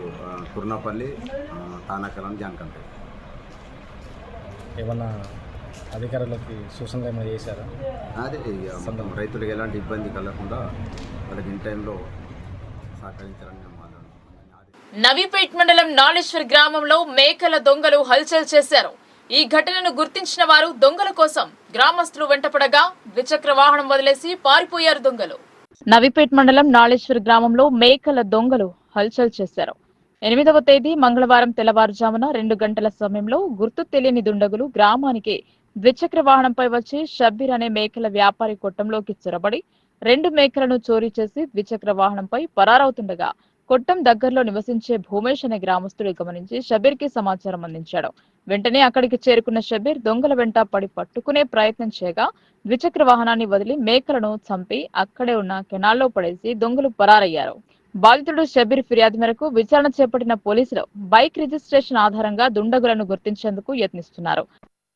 కుర్నాపల్లి, తానాకలాన్, జాన్కంపేట. ఏమన్నా అధికారులకి సూచనలు ఏమైనా చేశారా? అదే ఇక రైతులకు ఎలాంటి ఇబ్బంది కలగకుండా వాళ్ళకి ఇన్ టైంలో సహకరించాలని మేము నవీపేట్ మండలం నాలేశ్వర్ గ్రామంలో మేకల దొంగలు హల్చల్ చేశారు. ఈ ఘటనను గుర్తించిన వారు దొంగల కోసం గ్రామస్తులు వెంటపడగా ద్విచక్ర వాహనం వదిలేసి పారిపోయారు దొంగలు. నవీపేట్ మండలం నాలేశ్వర్ గ్రామంలో మేకల దొంగలు హల్చల్ చేశారు. 8వ తేదీ మంగళవారం తెల్లవారుజామున 2 గంటల సమయంలో గుర్తు తెలియని దుండగులు గ్రామానికి ద్విచక్ర వాహనంపై వచ్చి షబ్బీర్ అనే మేకల వ్యాపారి కొట్టంలోకి చొరబడి 2 మేకలను చోరీ చేసి ద్విచక్ర వాహనంపై పరారవుతుండగా కొట్టం దగ్గరలో నివసించే భూమేష్ అనే గ్రామస్తుడు గమనించి షబ్బీర్ కి సమాచారం అందించాడు. వెంటనే అక్కడికి చేరుకున్న షబ్బీర్ దొంగల వెంట పడి పట్టుకునే ప్రయత్నం చేయగా ద్విచక్ర వాహనాన్ని వదిలి మేకలను చంపి అక్కడే ఉన్న కెనాల్లో పడేసి దొంగలు పరారయ్యారు. బాధితుడు షబ్బీర్ ఫిర్యాదు మేరకు విచారణ చేపట్టిన పోలీసులు బైక్ రిజిస్ట్రేషన్ ఆధారంగా దుండగులను గుర్తించేందుకు యత్నిస్తున్నారు.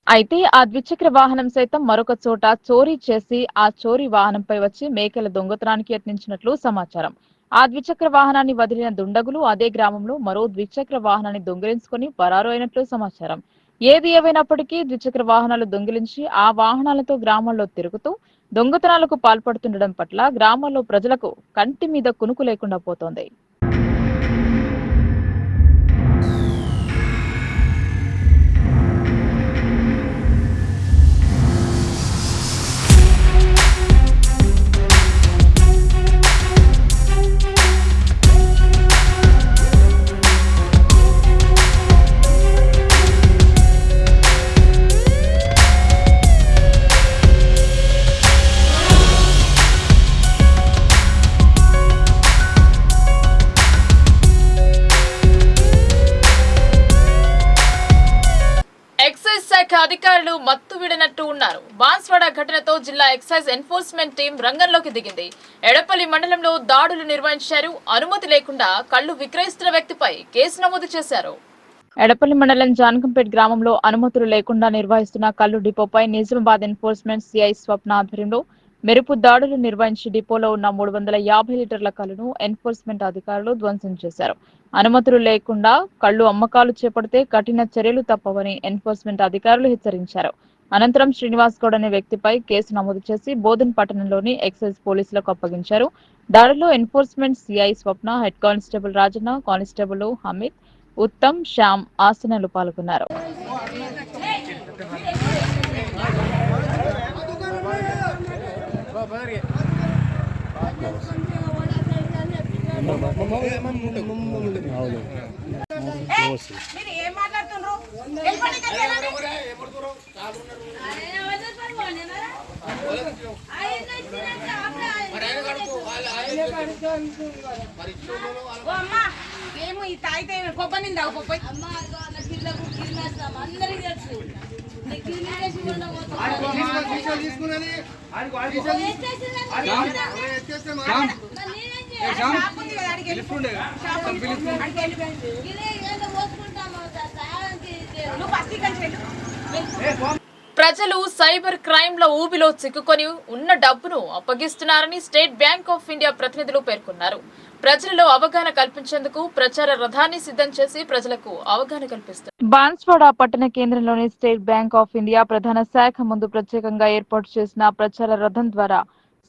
అయితే ఆ ద్విచక్ర వాహనం సైతం మరొక చోట చోరీ చేసి ఆ చోరీ వాహనంపై వచ్చి మేకల దొంగతనానికి యత్నించినట్లు సమాచారం. ఆ ద్విచక్ర వాహనాన్ని వదిలిన దుండగులు అదే గ్రామంలో మరో ద్విచక్ర వాహనాన్ని దొంగిలించుకుని పరారు అయినట్లు సమాచారం. ఏది ఏవైనప్పటికీ ద్విచక్ర వాహనాలు దొంగిలించి ఆ వాహనాలతో గ్రామాల్లో తిరుగుతూ దొంగతనాలకు పాల్పడుతుండడం పట్ల గ్రామాల్లో ప్రజలకు కంటి మీద కునుకు లేకుండా పోతోంది. అధికారులు మత్తు విడినట్టు ఉన్నారు. బాన్స్వాడ ఘటనతో జిల్లా ఎక్సైజ్ ఎన్ఫోర్స్మెంట్ టీం రంగంలోకి దిగింది. ఎడపల్లి మండలంలో దాడులు నిర్వహించారు. అనుమతి లేకుండా కళ్లు విక్రయిస్తున్న వ్యక్తిపై కేసు నమోదు చేశారు. ఎడపల్లి మండలం జానకంపేట్ గ్రామంలో అనుమతులు లేకుండా నిర్వహిస్తున్న కళ్లు డిపోపై నిజామాబాద్ ఎన్ఫోర్స్మెంట్ సిఐ స్వప్న ఆధ్వర్యంలో మెరుపు దాడులు నిర్వహించి డిపోలో ఉన్న 350 లీటర్ల కళ్లును ఎన్ఫోర్స్మెంట్ అధికారులు ధ్వంసం చేశారు. అనుమతులు లేకుండా కళ్లు అమ్మకాలు చేపడితే కఠిన చర్యలు తప్పవని ఎన్ఫోర్స్మెంట్ అధికారులు హెచ్చరించారు. అనంతరం శ్రీనివాస్ గౌడ్ అనే వ్యక్తిపై కేసు నమోదు చేసి బోధన్ పట్టణంలోని ఎక్సైజ్ పోలీసులకు అప్పగించారు. దాడిలో enforcement CI Swapna, head constable Rajanna, constable Hameed, Uttam, Shyam ఆసనాలు పాల్గొన్నారు. మేము ఈ తాగితే కొబ్బరి కొబ్బరి అందరికి తెలుసు. ప్రజలు సైబర్ క్రైమ్ లో ఊబిలో చిక్కుకొని ఉన్న డబ్బును అప్పగిస్తున్నారని స్టేట్ బ్యాంక్ ఆఫ్ ఇండియా ప్రతినిధులు పేర్కొన్నారు. ప్రజలలో అవగాహన కల్పించేందుకు ప్రచార రథాన్ని సిద్ధం చేసి ప్రజలకు అవగాహన కల్పిస్తారు. బాన్స్వాడ పట్టణ కేంద్రంలోని స్టేట్ బ్యాంక్ ఆఫ్ ఇండియా ప్రధాన శాఖ ముందు ప్రత్యేకంగా ఏర్పాటు చేసిన ప్రచార రథం ద్వారా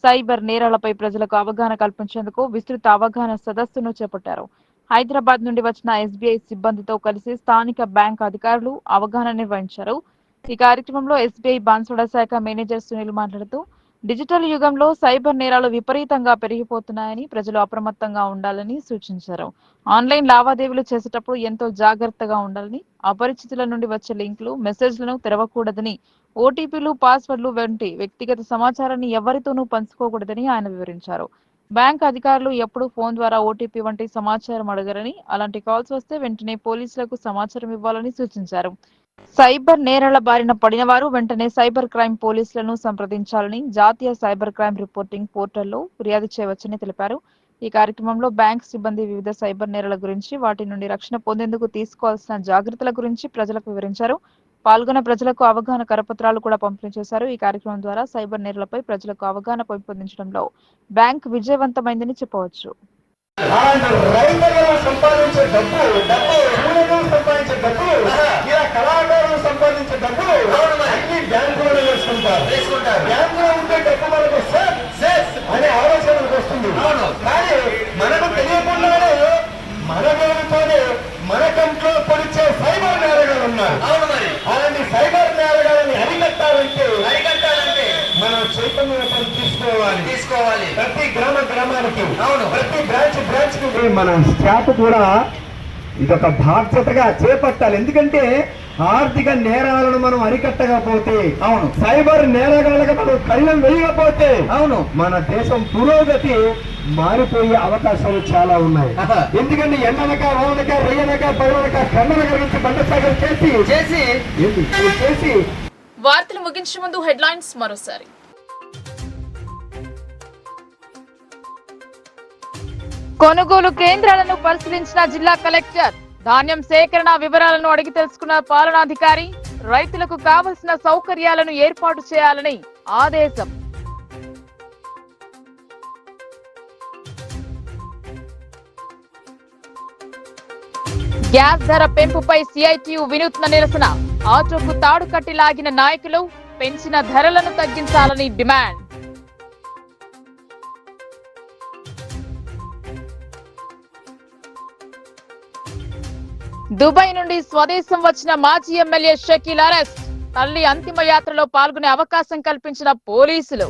సైబర్ నేరాలపై ప్రజలకు అవగాహన కల్పించేందుకు విస్తృత అవగాహన సదస్సును చేపట్టారు. హైదరాబాద్ నుండి వచ్చిన ఎస్బీఐ సిబ్బందితో కలిసి స్థానిక బ్యాంక్ అధికారులు అవగాహన నిర్వహించారు. ఈ కార్యక్రమంలో ఎస్బీఐ బాన్స్వాడ శాఖ మేనేజర్ సునీల్ మాట్లాడుతూ డిజిటల్ యుగంలో సైబర్ నేరాలు విపరీతంగా పెరిగిపోతున్నాయని ప్రజలు అప్రమత్తంగా ఉండాలని సూచించారు. ఆన్లైన్ లావాదేవీలు చేసేటప్పుడు ఎంతో జాగ్రత్తగా ఉండాలని, అపరిచితుల నుండి వచ్చే లింకులు, మెసేజ్లను తెరవకూడదని, ఓటీపీలు, పాస్వర్డ్లు వంటి వ్యక్తిగత సమాచారాన్ని ఎవరితోనూ పంచుకోకూడదని ఆయన వివరించారు. బ్యాంక్ అధికారులు ఎప్పుడూ ఫోన్ ద్వారా ఓటీపీ వంటి సమాచారం అడగరని, అలాంటి కాల్స్ వస్తే వెంటనే పోలీసులకు సమాచారం ఇవ్వాలని సూచించారు. సైబర్ నేరాల బారిన పడిన వారు వెంటనే సైబర్ క్రైమ్ పోలీసులను సంప్రదించాలని, జాతీయ సైబర్ క్రైమ్ రిపోర్టింగ్ పోర్టల్లో ఫిర్యాదు చేయవచ్చని తెలిపారు. ఈ కార్యక్రమంలో బ్యాంక్ సిబ్బంది వివిధ సైబర్ నేరాల గురించి, వాటి నుండి రక్షణ పొందేందుకు తీసుకోవాల్సిన జాగ్రత్తల గురించి ప్రజలకు వివరించారు. పాల్గొన్న ప్రజలకు అవగాహన కరపత్రాలు కూడా పంపిణీ చేశారు. ఈ కార్యక్రమం ద్వారా సైబర్ నేరాలపై ప్రజలకు అవగాహన పెంపొందించడంలో బ్యాంక్ విజయవంతమైందని చెప్పవచ్చు. సంపాదించే డబ్బు ఇలా కళాకారులు సంపాదించే డబ్బు తీసుకోవాలి ప్రతి గ్రామానికి అవును ప్రతి బ్రాంచ్ కి మన స్టాఫ్ కూడా ఇదొక బాధ్యతగా చేపట్టాలి. ఎందుకంటే ఆర్థిక నేరాలను మనం అరికట్టకపోతే అవును సైబర్ నేరగాళ్ళగా మనం కళ్ళం వేయకపోతే అవును మన దేశం పురోగతి మారిపోయే అవకాశాలు చాలా ఉన్నాయి. ఎందుకంటే ఎండనక వానక రేయనక పడవనక కన్నడ గురించి బండసాగర్ చేసి వార్తలు ముగించే ముందు హెడ్లైన్స్ మరోసారి. కొనుగోలు కేంద్రాలను పరిశీలించిన జిల్లా కలెక్టర్. ధాన్యం సేకరణ వివరాలను అడిగి తెలుసుకున్న పాలనాధికారి. రైతులకు కావలసిన సౌకర్యాలను ఏర్పాటు చేయాలని ఆదేశం. గ్యాస్ ధర పెంపుపై సిఐటియు వినూత్న నిరసన. ఆటోకు తాడు కట్టి లాగిన నాయకులు. పెంచిన ధరలను తగ్గించాలని డిమాండ్. దుబాయ్ నుండి స్వదేశం వచ్చిన మాజీ ఎమ్మెల్యే షకీల్ అరెస్ట్. తల్లి అంతిమ యాత్రలో పాల్గొనే అవకాశం కల్పించిన పోలీసులు.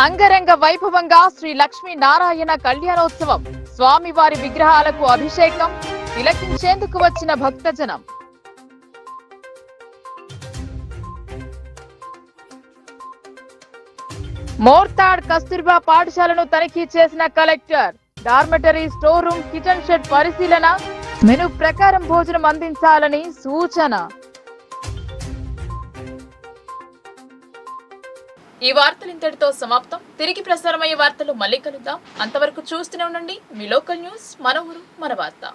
అంగరంగ వైభవంగా శ్రీ లక్ష్మీ నారాయణ కళ్యాణోత్సవం. స్వామివారి విగ్రహాలకు అభిషేకం. తిలకించేందుకు వచ్చిన భక్తజనం. మోర్తాడ్ కస్తూర్బా పాఠశాలను తనిఖీ చేసిన collector. Dormitory, store room, kitchen shed పరిశీలన. మెను ప్రకారం భోజనం అందించాలని సూచన. ఈ వార్తలు ఇంతటితో సమాప్తం. తిరిగి ప్రసారమయ్యే వార్తలు మళ్ళీ కలుద్దాం. అంతవరకు చూస్తూనే ఉండండి మీ లోకల్ న్యూస్. మన ఊరు మన వార్త.